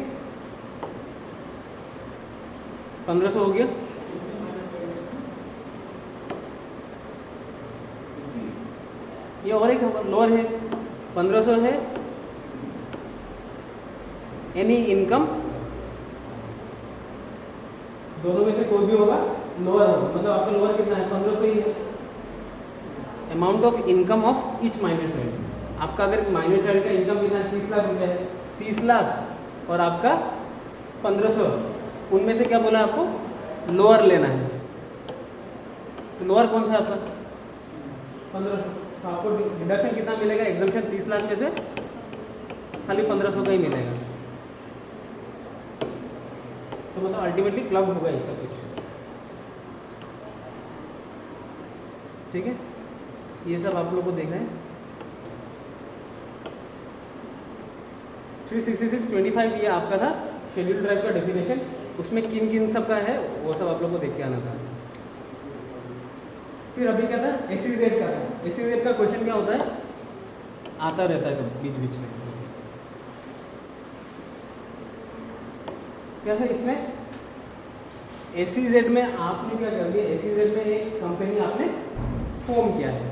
1500 हो गया, ये और एक लोअर है, 1500 है, एनी इनकम, दोनों में से कोई भी होगा लोअर होगा, मतलब आपका लोअर कितना है, 1500 ही है। Amount of income of each minor child, आपका अगर माइनर चाइल्ड का इनकम कितना है, 30 लाख रुपए है, 30 लाख और आपका 1500, उनमें से क्या बोला आपको, लोअर लेना है, तो लोअर कौन सा आपका 1500, तो आपको डिडक्शन कितना मिलेगा, एग्जाम्पशन 30 लाख में से खाली 1500 का ही मिलेगा, तो मतलब अल्टीमेटली क्लब होगा ऐसा कुछ। ठीक है, ये सब आप लोग को देखना है। 36625 ये आपका था शेड्यूल ड्राइव का डेफिनेशन, उसमें किन किन सब का है वो सब आप लोग को देख के आना था। फिर अभी क्या था, SEZ का था। SEZ का क्वेश्चन क्या होता है, आता रहता है कभी बीच बीच में। क्या है इसमें, SEZ में आपने क्या कर दिया, SEZ में एक कंपनी आपने फॉर्म किया है।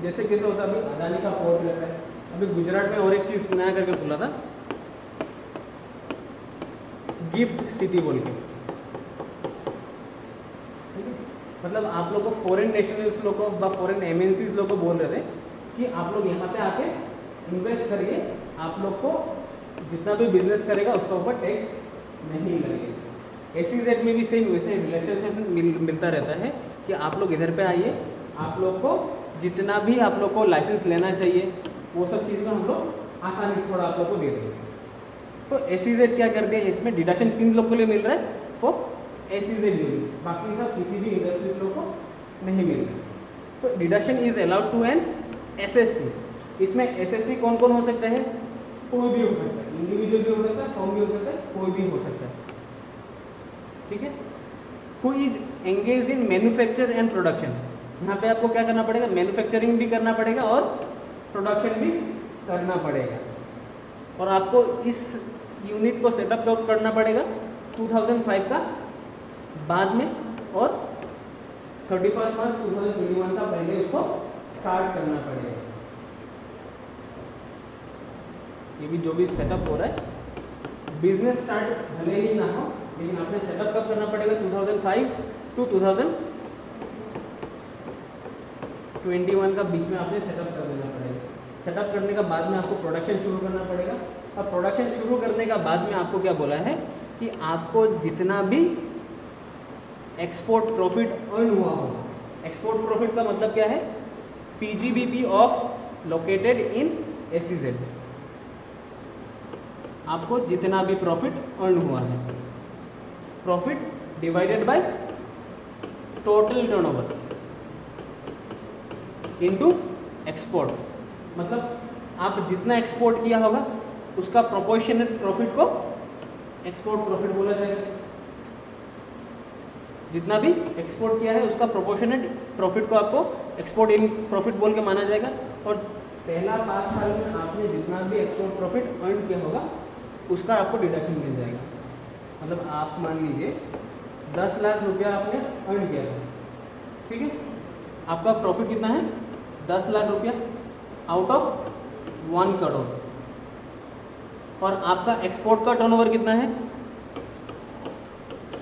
जैसे कैसे होता है, अभी अदानी का पोर्ट रहता है, अभी गुजरात में और एक चीज नया करके खुला था, गिफ्ट सिटी बोल के, ठीक है। मतलब आप लोग को फॉरेन नेशनल्स लोग को, फॉरेन MNCs लोग को बोल रहे थे कि आप लोग यहाँ पे आके इन्वेस्ट करिए, आप लोग को जितना भी बिजनेस करेगा उसका ऊपर टैक्स नहीं लगेगा। SEZ में भी सेम वैसे रिलैक्सेशन मिलता रहता है कि आप लोग इधर पे आइए, आप लोग को जितना भी आप लोग को लाइसेंस लेना चाहिए वो सब चीज़ में हम लोग आसानी थोड़ा आप लोग को दे देंगे। तो SEZ क्या करते हैं, इसमें डिडक्शन किन लोग को लिए मिल रहा है, फॉर SEZ यूनिट, बाकी सब किसी भी इंडस्ट्रीज लोग को नहीं मिल रहा है। तो deduction is allowed to an SSC। इसमें SSC कौन कौन हो सकता है, कोई भी हो सकता है, इंडिविजुअल भी हो सकता है, फर्म भी हो सकता है, कोई भी हो सकता है, ठीक है। Who is engage in manufacture and production, यहाँ पे आपको क्या करना पड़ेगा, मैन्युफैक्चरिंग भी करना पड़ेगा और प्रोडक्शन भी करना पड़ेगा। और आपको इस यूनिट को सेटअप करना पड़ेगा 2005 का बाद में, और 31 मार्च 2021 का पहले उसको स्टार्ट करना पड़ेगा। ये भी जो भी सेटअप हो रहा है, बिजनेस स्टार्ट भले ही ना हो, लेकिन आपने सेटअप कब करना पड़ेगा, 2005 टू 2021 का बीच में आपने सेटअप कर देना पड़ेगा। सेटअप करने का बाद में आपको प्रोडक्शन शुरू करना पड़ेगा, और प्रोडक्शन शुरू करने का बाद में आपको क्या बोला है कि आपको जितना भी एक्सपोर्ट प्रॉफिट अर्न हुआ होगा, एक्सपोर्ट प्रॉफिट का मतलब क्या है, PGBP of located in SEZ, आपको जितना भी प्रॉफिट अर्न हुआ है, profit divided by total turnover into export, मतलब आप जितना एक्सपोर्ट किया होगा उसका प्रोपोर्शनेट प्रॉफिट को एक्सपोर्ट प्रॉफिट बोला जाएगा। जितना भी एक्सपोर्ट किया है उसका प्रोपोर्शनेट प्रॉफिट को आपको एक्सपोर्ट इन प्रॉफिट बोल के माना जाएगा। और पहला 5 साल में आपने जितना भी एक्सपोर्ट प्रॉफिट अर्न किया होगा उसका आपको डिडक्शन मिल जाएगा। मतलब आप मान लीजिए 10 लाख रुपया आपने अर्न किया है, ठीक है, आपका प्रॉफिट कितना है, 10 लाख रुपया आउट ऑफ 1 करोड़, और आपका एक्सपोर्ट का टर्नओवर कितना है,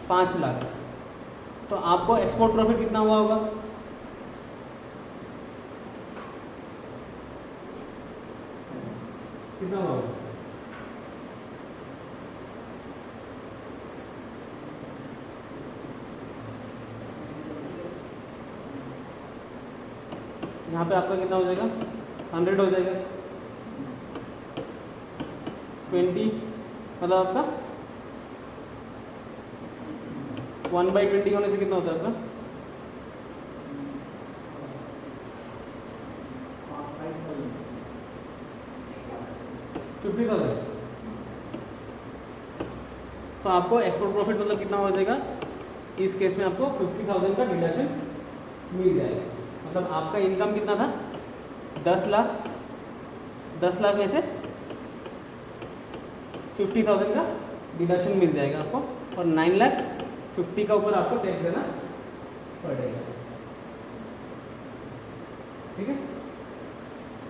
5 लाख, तो आपको एक्सपोर्ट प्रॉफिट कितना हुआ होगा, कितना हुआ होगा, यहाँ पे आपका कितना हो जाएगा, 100 हो जाएगा, 20 मतलब आपका 1/20 होने से कितना होता है आपका, 50,000। तो आपको एक्सपोर्ट प्रॉफिट मतलब कितना हो जाएगा, इस केस में आपको 50,000 का डिडक्शन मिल जाएगा। मतलब आपका इनकम कितना था, 10 लाख, 10 लाख में से 50,000 का डिडक्शन मिल जाएगा आपको, और 9,50,000 का ऊपर आपको टैक्स देना पड़ेगा, ठीक है।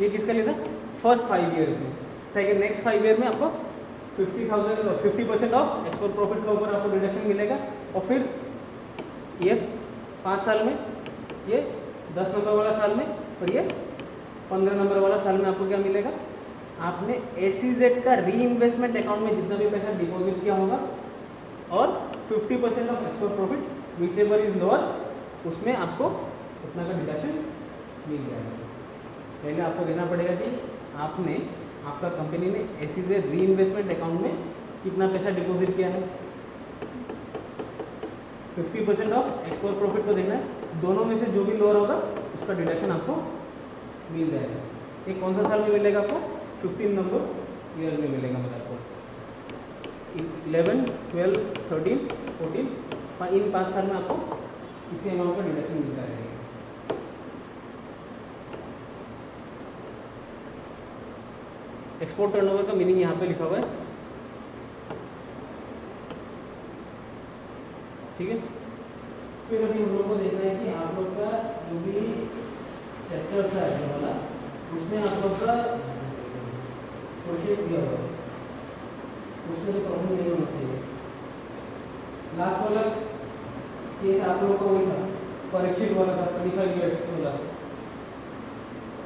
ये किसका लिए था, फर्स्ट 5 ईयर में। सेकेंड नेक्स्ट 5 ईयर में आपको 50,000 और 50% ऑफ एक्सपोर्ट प्रॉफिट का ऊपर आपको डिडक्शन मिलेगा। और फिर ये 5 साल में, ये 10 नंबर वाला साल में, और ये 15 नंबर वाला साल में आपको क्या मिलेगा, आपने SEZ का री इन्वेस्टमेंट अकाउंट में जितना भी पैसा डिपॉजिट किया होगा और 50% of export profit which ever is lower, उसमें आपको उतना का डिडक्शन मिल जाएगा। पहले आपको देना पड़ेगा कि आपने आपका कंपनी ने एज ए री इन्वेस्टमेंट अकाउंट में कितना पैसा डिपॉजिट किया है। 50% ऑफ एक्सपोर्ट प्रॉफिट को देखना है, दोनों में से जो भी लोअर होगा उसका डिडक्शन आपको मिल जाएगा। ये कौन सा साल में मिलेगा आपको? 15 नंबर ईयर में मिलेगा, मतलब आपको 11, 12, 13, 14 इन 5 साल में आपको इसी अमाउंट का डिडक्शन मिलता रहेगा। एक्सपोर्ट टर्नओवर का मीनिंग यहाँ पे लिखा हुआ है, ठीक है। फिर अभी हम लोग को देखना है कि आप लोग का जो भी चैप्टर था ये वाला, उसमें आप लोग का प्रोजेक्ट दिया हुआ है, उसमें तो प्रॉब्लम नहीं होना चाहिए। लास्ट वाला केस आप लोग का वही था, परीक्षित वाला था, 25 ईयर्स वाला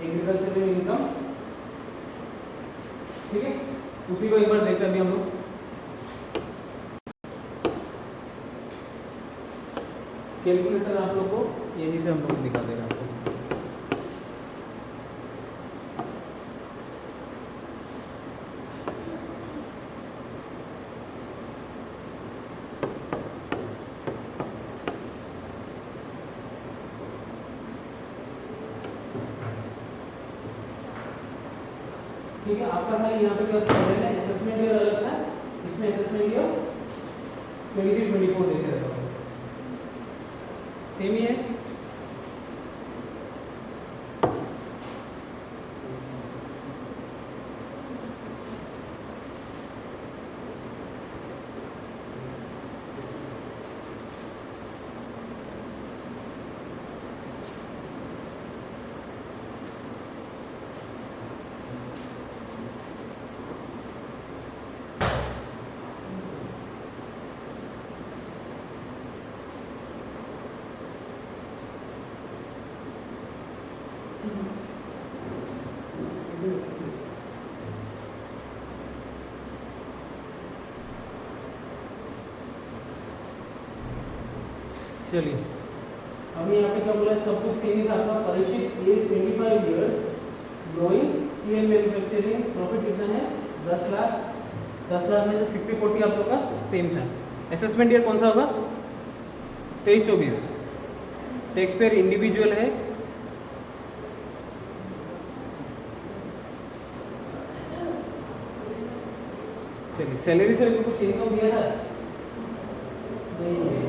एग्रीकल्चरल इनकम, ठीक है। उसी को एक बार देखते हैं अभी हम लोग। कैलकुलेटर आप लोग को यहीं से हम लोग दिखा देगा आपको। ठीक है, आपका खाली यहाँ पे क्या होता है, असेसमेंट ईयर अलग था, इसमें असेसमेंट ईयर 23-24 देखे रहता है, सेम ही है। चलिए, अब यहाँ पे क्या बोला है, सब कुछ सेम ही था आपका। Parikshit age 25 years, growing, TL manufacturing, profit कितना है 10 लाख, 10 लाख में से 60-40 आप लोग का सेम था। असेसमेंट ईयर कौन सा होगा? 23-24। टैक्स पेयर इंडिविजुअल है, चलिए। सैलरी से कुछ इनकम दिया था नहीं है।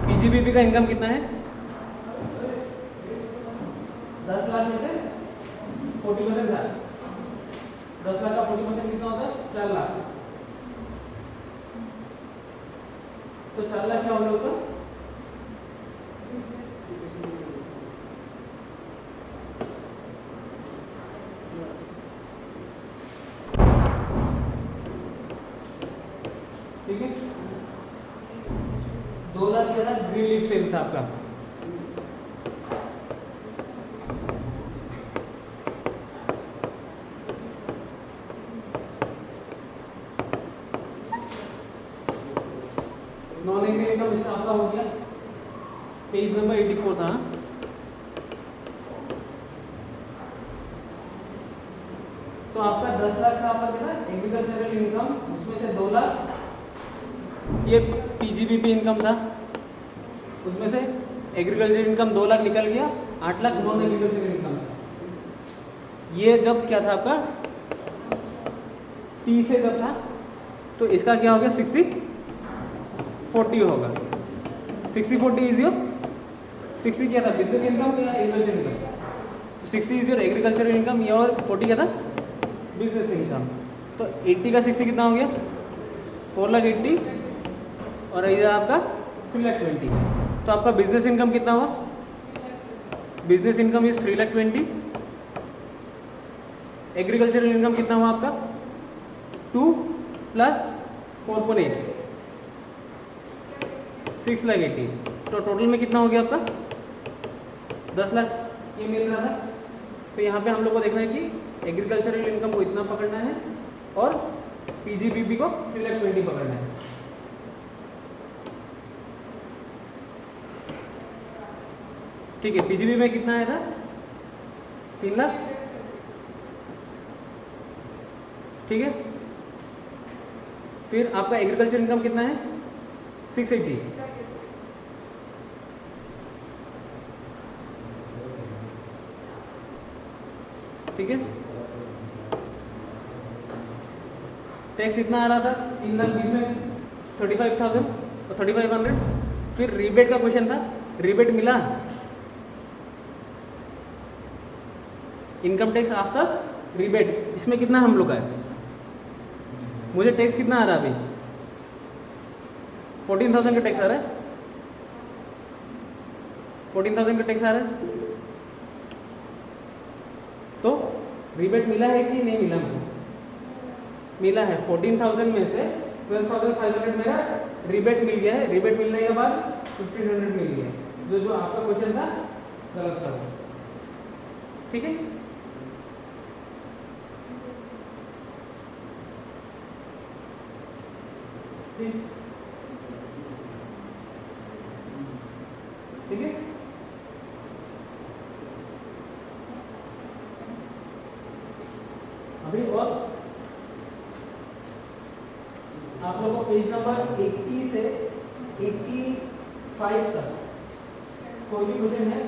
पीजीबीपी का इनकम कितना है? 10 लाख में से 40% था। 10 लाख का 40% कितना होता है? 4 लाख। तो 4 लाख क्या हो गया उसका? ठीक है, 2 लाख क्या था? ग्रीन लीफ सेल था आपका। नॉन एग्री इनकम इसका आपका हो गया, पेज नंबर 84 था। तो आपका 10 लाख का आपका कितना एग्रीकल्चरल इनकम, उसमें से 2 लाख ये पीजीबीपी इनकम था, उसमें से एग्रीकल्चर इनकम 2 लाख निकल गया, 8 लाख नॉन एग्रीकल्चर इनकम। ये जब क्या था आपका टी से जब था, तो इसका क्या हो गया 60-40 होगा। 60-40 इज योर 60 क्या था बिजनेस इनकम या agriculture income? 60 is your agricultural income, या और 40 क्या था बिजनेस इनकम। तो 80 का 60 कितना हो गया 4,80,000 और ये आपका 3,20,000। तो आपका बिजनेस इनकम कितना हुआ? Business income is 3,20,000। Agricultural income कितना हुआ आपका 2 + 4.8 6,80,000। तो टोटल में कितना हो गया आपका 10 लाख ये मिल रहा था। तो यहाँ पे हम लोग को देखना है कि एग्रीकल्चरल इनकम को इतना पकड़ना है और पीजीबीपी को 3,20,000 पकड़ना है। ठीक है, पीजीबी में कितना आया था 3 लाख ठीक है। फिर आपका एग्रीकल्चर इनकम कितना है 680, ठीक है। टैक्स इतना आ रहा था 3,20,000 में 35,000 और 3,500। फिर रीबेट का क्वेश्चन था, रीबेट मिला, इनकम टैक्स आफ्टर रीबेट, इसमें कितना हम लोग का है, मुझे टैक्स कितना आ रहा है अभी 14,000 का टैक्स आ रहा है, 14,000 का टैक्स आ रहा है। तो रीबेट मिला है कि नहीं मिला, मिला है। 14,000 में से 12,500 मेरा रीबेट मिल गया है। रीबेट मिलने के बाद 1,500 मिल गया है। जो आपका क्वेश्चन था गलत था, ठीक है। ठीक है, अभी और आप लोगों को पेज नंबर 80 से 85 तक कोई भी क्वेश्चन है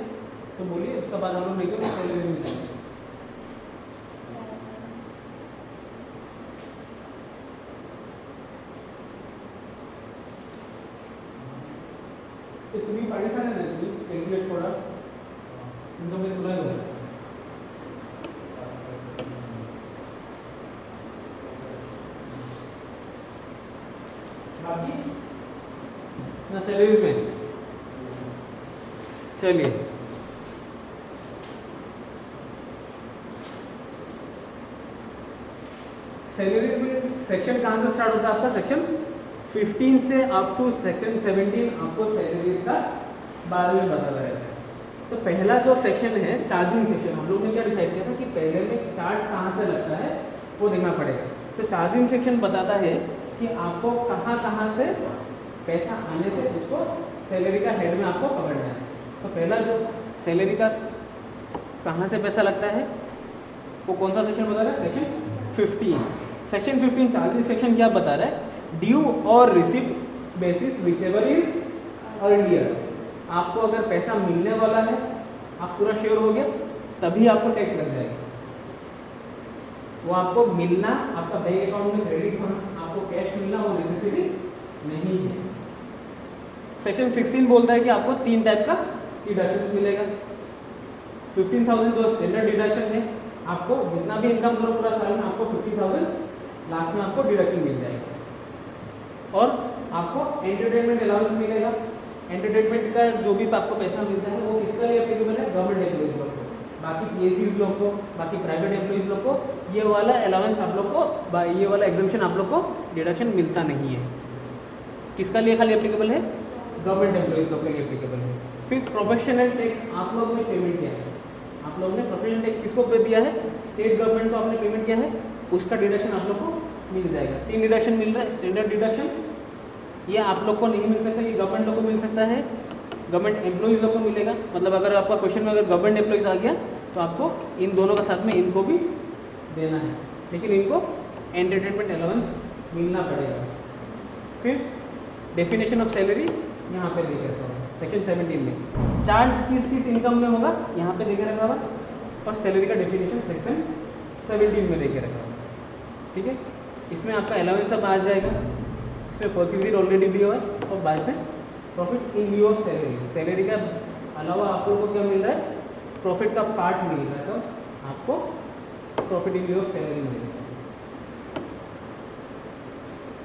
तो बोलिए, उसके बाद हम लोग रेगुलर सैलरी में जाएंगे। तो तुम्ही पाठीसान आहे ना, तुम्ही कॅल्क्युलेट थोडा इनकम टॅक्स उलाय होता बाकी ना सैलरीज में। चलिए सैलरी में सेक्शन कहाँ से स्टार्ट होता है आपका, सेक्शन 15 से अप टू सेक्शन 17 आपको सैलरीज का बारे में बताता रहता है। तो पहला जो सेक्शन है चार्जिंग सेक्शन, हम लोग ने क्या डिसाइड किया था कि पहले में चार्ज कहाँ से लगता है वो देखना पड़ेगा। तो चार्जिंग सेक्शन बताता है कि आपको कहाँ कहाँ से पैसा आने से उसको सैलरी का हेड में आपको पकड़ना है। तो पहला जो सैलरी का कहाँ से पैसा लगता है वो कौन सा सेक्शन बता रहा है, सेक्शन 15। सेक्शन 15 चार्जिंग सेक्शन क्या बता रहा है, due or receipt basis whichever is earlier. आपको अगर पैसा मिलने वाला है, आप पूरा श्योर हो गया, तभी आपको टैक्स लग जाएगा। वो आपको मिलना, आपका बैंक अकाउंट में क्रेडिट होना, आपको कैश मिलना वो नेसेसरी नहीं है। सेक्शन 16 बोलता है कि आपको 3 टाइप का डिडक्शन मिलेगा। 15,000 जो स्टैंडर्ड डिडक्शन है, आपको जितना भी इनकम करो पूरा साल में आपको 50,000 लास्ट में आपको डिडक्शन मिल जाएगा। और आपको एंटरटेनमेंट अलाउंस मिलेगा। एंटरटेनमेंट का जो भी आपको पैसा मिलता है वो किसके लिए एप्लीकेबल है, गवर्नमेंट एम्प्लॉइज लोग को, बाकी पीएसयूज लोग को, बाकी प्राइवेट एम्प्लॉइज लोग को ये वाला अलाउंस आप लोग को, ये वाला एग्जम्पशन आप लोग को डिडक्शन मिलता नहीं है। किसका लिए खाली एप्लीकेबल है, गवर्नमेंट एम्प्लॉइज लोग के लिए एप्लीकेबल है। फिर प्रोफेशनल टैक्स आप लोगों ने पेमेंट किया है, आप लोगों ने प्रोफेशनल टैक्स किसको पे दिया है, स्टेट गवर्नमेंट को आपने पेमेंट किया है, उसका डिडक्शन आप लोग को मिल जाएगा। 3 डिडक्शन मिल रहा है। स्टैंडर्ड डिडक्शन ये आप लोग को नहीं मिल सकता, ये गवर्नमेंट लोग को मिल सकता है, गवर्नमेंट एम्प्लॉइज लोग को मिलेगा। मतलब अगर आपका क्वेश्चन में अगर गवर्नमेंट एम्प्लॉइज आ गया तो आपको इन दोनों का साथ में इनको भी देना है, लेकिन इनको एंटरटेनमेंट अलाउंस मिलना पड़ेगा। फिर डेफिनेशन ऑफ सैलरी यहाँ पे देखे रखा हुआ सेक्शन 17 में। चार्ज किस किस इनकम में होगा यहाँ पे देखे रखा हुआ, और सैलरी का डेफिनेशन सेक्शन 17 में देखे रखा हुआ, ठीक है। इसमें आपका अलाउंस सब आ जाएगा, इसमें परक्विजिट ऑलरेडी दिया हुआ है, और बाद में profit in लिeu of salary. Salary का अलावा आप लोगों को क्या मिल रहा है, प्रॉफिट का पार्ट मिल रहा है, तो आपको प्रॉफिट इन लिeu ऑफ सैलरी मिलेगा,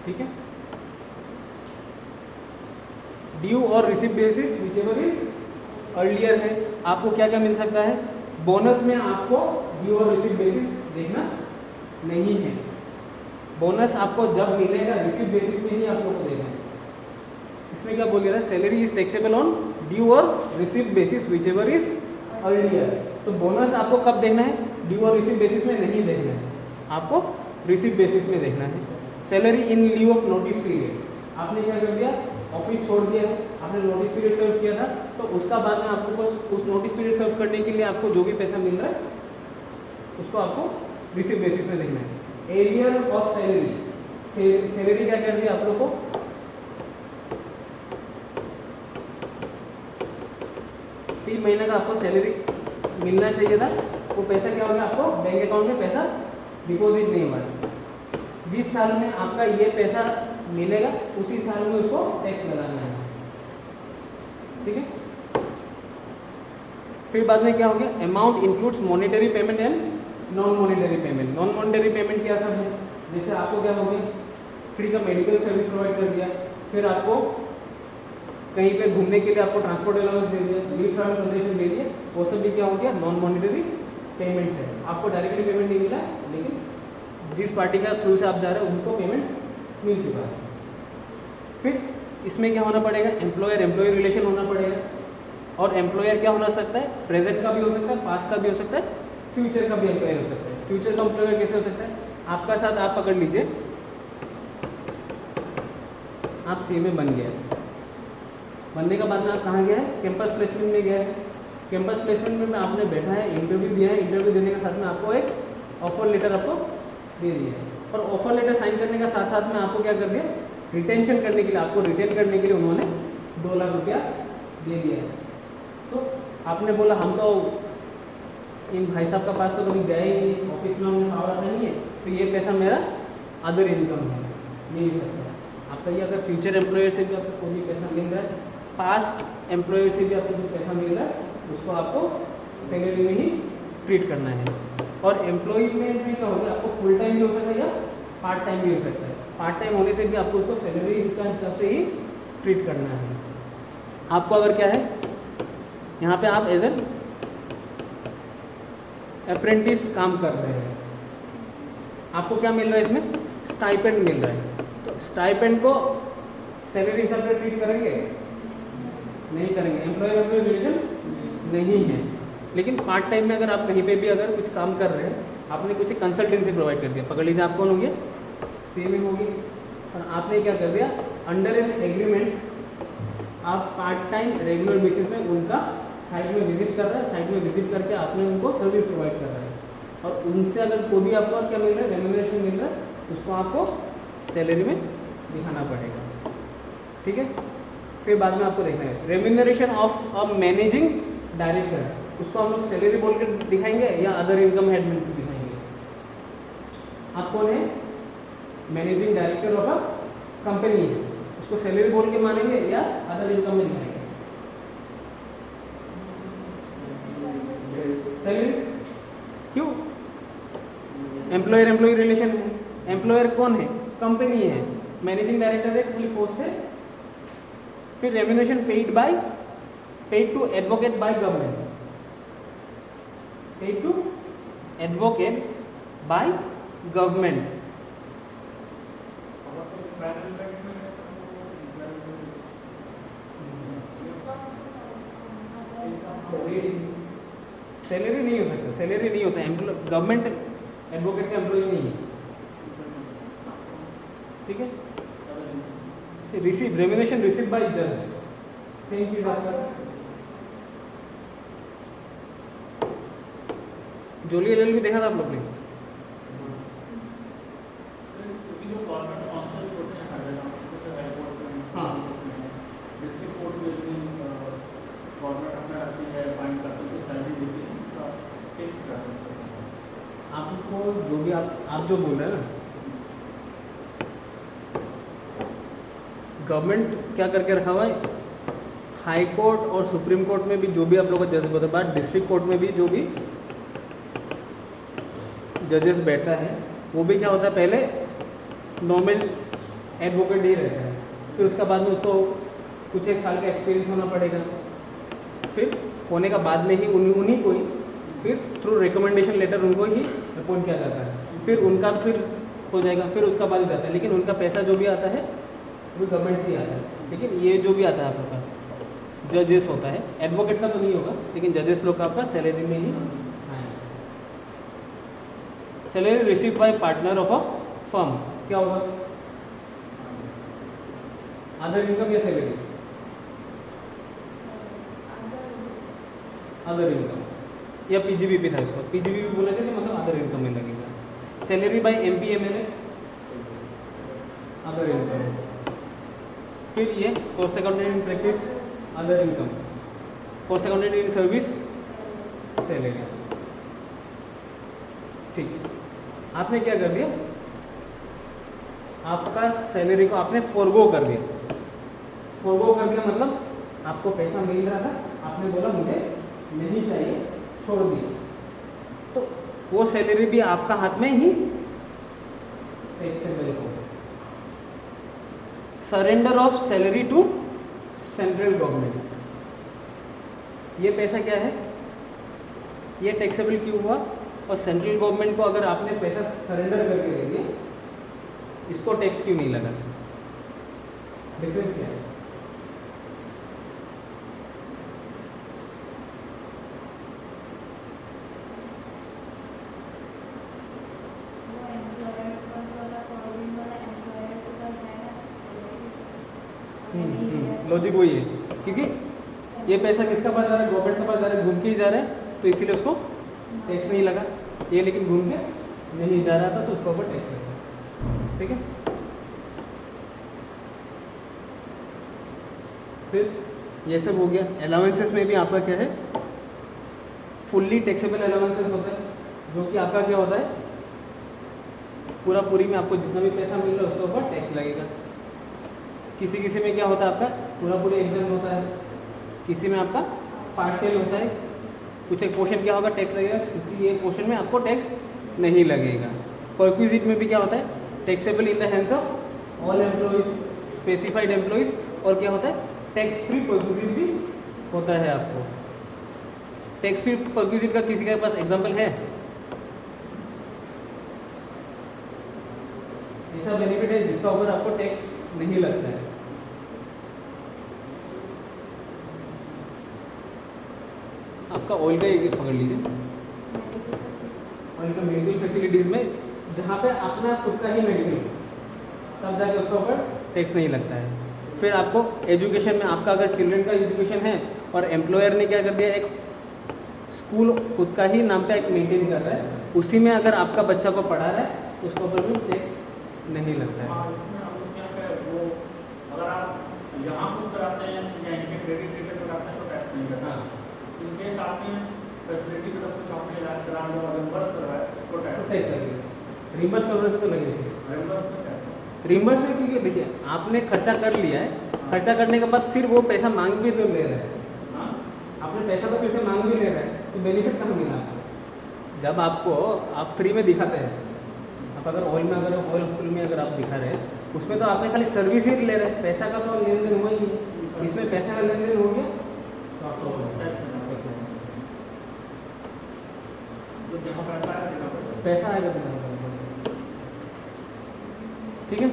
ठीक है। Due or receipt basis whichever is earlier है, आपको क्या क्या मिल सकता है। बोनस में आपको ड्यू और रिसिप्ट बेसिस देखना नहीं है, बोनस आपको जब मिलेगा रिसिप्ट बेसिस में ही आप लोग को देखना है। इसमें क्या बोल रहा है, salary is taxable on due or receipt basis whichever is earlier. तो बोनस आपको कब देखना है, ड्यू और रिसिप्ट बेसिस में नहीं देखना है, आपको रिसिप्ट बेसिस में देखना है। Salary in लिeu of notice period, आपने क्या कर दिया, ऑफिस छोड़ दिया, आपने नोटिस पीरियड सर्व किया था, तो उसका बाद में आपको उस नोटिस पीरियड सर्व करने के लिए आपको जो भी पैसा मिल रहा है उसको आपको रिसिप्ट बेसिस में देखना है। एरियर ऑफ सैलरी, सैलरी क्या कर दिया आप लोग को, तीन महीने का आपको सैलरी मिलना चाहिए था, वो पैसा क्या हो गया, आपको बैंक अकाउंट में पैसा डिपॉजिट नहीं हुआ। जिस साल में आपका ये पैसा मिलेगा उसी साल में उसको टैक्स लगाना है, ठीक है। फिर बाद में क्या हो गया, amount includes monetary payment and non monetary payment. Non monetary payment क्या सब है, जैसे आपको क्या हो गया, फ्री का मेडिकल सर्विस प्रोवाइड कर दिया, फिर आपको कहीं पे घूमने के लिए आपको ट्रांसपोर्ट अलाउंस दे दिया, लीव ट्रैवल कंसेशन दे दिया, वो सब भी क्या हो गया, नॉन मॉनेटरी पेमेंट्स है। आपको डायरेक्टली पेमेंट नहीं मिला, लेकिन जिस पार्टी का थ्रू से आप जा रहे हो उनको पेमेंट मिल चुका है। फिर इसमें क्या होना पड़ेगा, एम्प्लॉयर एम्प्लॉय रिलेशन होना पड़ेगा, और एम्प्लॉयर क्या होना सकता है, प्रेजेंट का भी हो सकता है, पास्ट का भी हो सकता है, फ्यूचर का भी एम्प्लॉयर हो सकता है। फ्यूचर का एम्प्लॉयर कैसे हो सकता है, आपका साथ आप पकड़ लीजिए, आप सी में बन गया, बनने के बाद में आप कहाँ गया है, कैंपस प्लेसमेंट में गया है। कैंपस प्लेसमेंट में आपने बैठा है, इंटरव्यू दिया है, इंटरव्यू देने के साथ में आपको एक ऑफर लेटर आपको दे दिया है, और ऑफर लेटर साइन करने का साथ साथ में आपको क्या कर दिया, रिटेंशन करने के लिए, आपको रिटेन करने के लिए उन्होंने 2 लाख रुपया दे दिया है। तो आपने बोला हम तो इन भाई साहब का पास तो कभी गए ही, ऑफिस में हमने पावर आता नहीं है, तो ये पैसा मेरा अदर इनकम है, नहीं हो सकता। आपका ये अगर फ्यूचर एम्प्लॉयर से भी आपको कोई भी पैसा मिल रहा है, पास्ट एम्प्लॉयर से भी आपको कुछ पैसा मिल रहा है, उसको आपको सैलरी में ही ट्रीट करना है। और एम्प्लॉय में भी क्या होगा, आपको फुल टाइम भी हो सकता है या पार्ट टाइम भी हो सकता है। पार्ट टाइम होने से भी आपको उसको सैलरी का हिसाब से ही ट्रीट करना है। आपको अगर क्या है, यहाँ पे आप एज एन अप्रेंटिस काम कर रहे हैं, आपको क्या मिल रहा है, इसमें स्टाइपेंड मिल रहा है। तो स्टाइपेंड को सैलरी हिसाब से ट्रीट करेंगे, नहीं करेंगे, एम्प्लॉयर एम्प्लॉय रिलेशन नहीं है। लेकिन पार्ट टाइम में अगर आप कहीं पे भी अगर कुछ काम कर रहे हैं, आपने कुछ कंसल्टेंसी प्रोवाइड कर दिया, पकड़ लीजिए आप कौन होंगे, सीएमए होगी, और आपने क्या कर दिया, अंडर एन एग्रीमेंट आप पार्ट टाइम रेगुलर बेसिस में उनका साइट में विजिट कर रहा है, साइट में विजिट करके आपने उनको सर्विस प्रोवाइड कर रहा है, और उनसे अगर कोई भी आपको क्या मिल रहा है, रेम्यूनरेशन मिल रहा है, उसको आपको सैलरी में दिखाना पड़ेगा, ठीक है। फिर बाद में आपको देखना है remuneration of a managing director, उसको हम लोग सैलरी बोल कर दिखाएंगे या अदर इनकम हेड में दिखाएंगे। आप कौन है, managing director of a company है, उसको सैलरी बोल के मानेंगे या अदर इनकम में दिखाएंगे, सैलरी। क्यों, एम्प्लॉयर एम्प्लॉय रिलेशन है, एम्प्लॉयर कौन है, कंपनी है, मैनेजिंग डायरेक्टर एक फुल पोस्ट है। फिर remuneration paid to advocate by government, paid to advocate by government. Salary नहीं हो सकता, सैलरी नहीं होता, गवर्नमेंट एडवोकेट का एम्प्लॉय नहीं है, ठीक है। रिसीव रेम्यूनरेशन रिसीव बाय जज, सेम चीज आपका जोली एलएलबी देखा था आप लोग ने, हाँ डिस्ट्रिक्ट कोर्ट में गवर्नमेंट अपना रखती है, फाइन करती है, सैलरी देती है, उसका फिक्स करते हैं। आपको जो भी आप जो बोल रहे हैं ना, गवर्नमेंट क्या करके रखा हुआ है, हाई कोर्ट और सुप्रीम कोर्ट में भी जो भी आप लोग का जज होता है, डिस्ट्रिक्ट कोर्ट में भी जो भी जजेस बैठता है, वो भी क्या होता है, पहले नॉर्मल एडवोकेट ही रहता है, फिर उसका बाद में उसको कुछ 1 साल का एक्सपीरियंस होना पड़ेगा, फिर होने का बाद में ही उन्हीं को ही फिर थ्रू रिकमेंडेशन लेटर उनको ही अपॉइंट किया जाता है, फिर उनका फिर हो जाएगा, फिर उसका बाद ही जाता है, लेकिन उनका पैसा जो भी आता है वो गवर्नमेंट से ही आता है। लेकिन ये जो भी आता है आप लोग का जजेस होता है, एडवोकेट का तो नहीं होगा, लेकिन जजेस लोग का आपका सैलरी में ही आएगा। Salary receive by partner of a firm क्या होगा, अदर इनकम या सैलरी, अदर इनकम या पीजीबीपी था, इसको पीजीबीपी बोला जाए तो मतलब अदर इनकम में लगेगा। Salary by MPMLA other income. फिर ये cost accountant in practice other income, cost accountant in service salary. ठीक है, आपने क्या कर दिया, आपका सैलरी को आपने फोरगो कर दिया। फोरगो कर दिया मतलब आपको पैसा मिल रहा था, आपने बोला मुझे नहीं चाहिए, छोड़ दिया, तो वो सैलरी भी आपका हाथ में ही टैक्सेबल हो। Surrender of salary to central government, ये पैसा क्या है, ये टैक्सेबल क्यों हुआ, और सेंट्रल गवर्नमेंट को अगर आपने पैसा सरेंडर करके दे दिया, इसको टैक्स क्यों नहीं लगा, डिफरेंस क्या है? लॉजिक वही है, क्योंकि ये पैसा किसका पास जा रहा है, गवर्नमेंट के पास जा रहा है, घूम के ही जा रहा है, तो इसीलिए उसको टैक्स नहीं लगा। ये लेकिन घूम के नहीं जा रहा था, तो उसके ऊपर टैक्स लगा। ठीक है, फिर ये सब हो गया। अलाउंसेस में भी आपका क्या है, फुल्ली टैक्सेबल अलाउंसेस होता है, जो कि आपका क्या होता है, पूरा पूरी में आपको जितना भी पैसा मिल रहा है उसके ऊपर टैक्स लगेगा। किसी किसी में क्या होता है, आपका पूरा पूरा एग्जाम होता है, किसी में आपका पार्शियल होता है, कुछ एक पोर्शन क्या होगा टैक्स लगेगा, किसी एक पोर्शन में आपको टैक्स नहीं लगेगा। परक्विजिट में भी क्या होता है, taxable in the hands of all employees, specified employees, और क्या होता है, टैक्स फ्री परक्विजिट भी होता है। आपको टैक्स फ्री परक्विजिट का किसी के पास एग्जाम्पल है? ऐसा बेनिफिट है जिसका ऊपर आपको टैक्स नहीं लगता है। आपका ऑयल का एक पकड़ लीजिए, ऑयल का मेडिकल फैसिलिटीज में जहाँ पे अपना खुद का ही मेडिकल, तब जाके उसके ऊपर टैक्स नहीं लगता है। फिर आपको एजुकेशन में, आपका अगर चिल्ड्रन का एजुकेशन है और एम्प्लॉयर ने क्या कर दिया, एक स्कूल खुद का ही नाम पे एक मेंटेन कर रहा है, उसी में अगर आपका बच्चा को पढ़ा रहा है तो उसके ऊपर भी टैक्स नहीं लगता है। हाँ, इसमें हम लोग क्या है, वो अगर आप यहाँ खुद कराते हैं या इनके क्रेडिट टिकट कराते हैं तो टैक्स नहीं लगता। इनके साथ में फैसिलिटी की तरफ कुछ आपने इलाज करा लो और रिम्बर्स करवाए तो टैक्स लगेगा। रिम्बर्स करने से तो लगेगा, रिम्बर्स में टैक्स। रिम्बर्स में क्योंकि देखिए आपने खर्चा कर लिया है, खर्चा करने के बाद फिर वो पैसा मांग भी तो ले रहा है, हाँ, आपने पैसा तो फिर से मांग भी ले रहा है, तो बेनिफिट कहाँ मिला आपको? जब आपको आप फ्री में दिखाते हैं, आप अगर ऑयल में, अगर ऑयल हॉस्पिटल में अगर आप दिखा रहे हैं, उसमें तो आपने खाली सर्विस ही ले रहे हैं, पैसा का तो लेन देन हुआ ही नहीं। इसमें पैसा का लेन देन हो गया तो आपको तो जहाँ पैसा है देना पड़ेगा। पैसा आएगा तुम्हारे पास। ठीक है।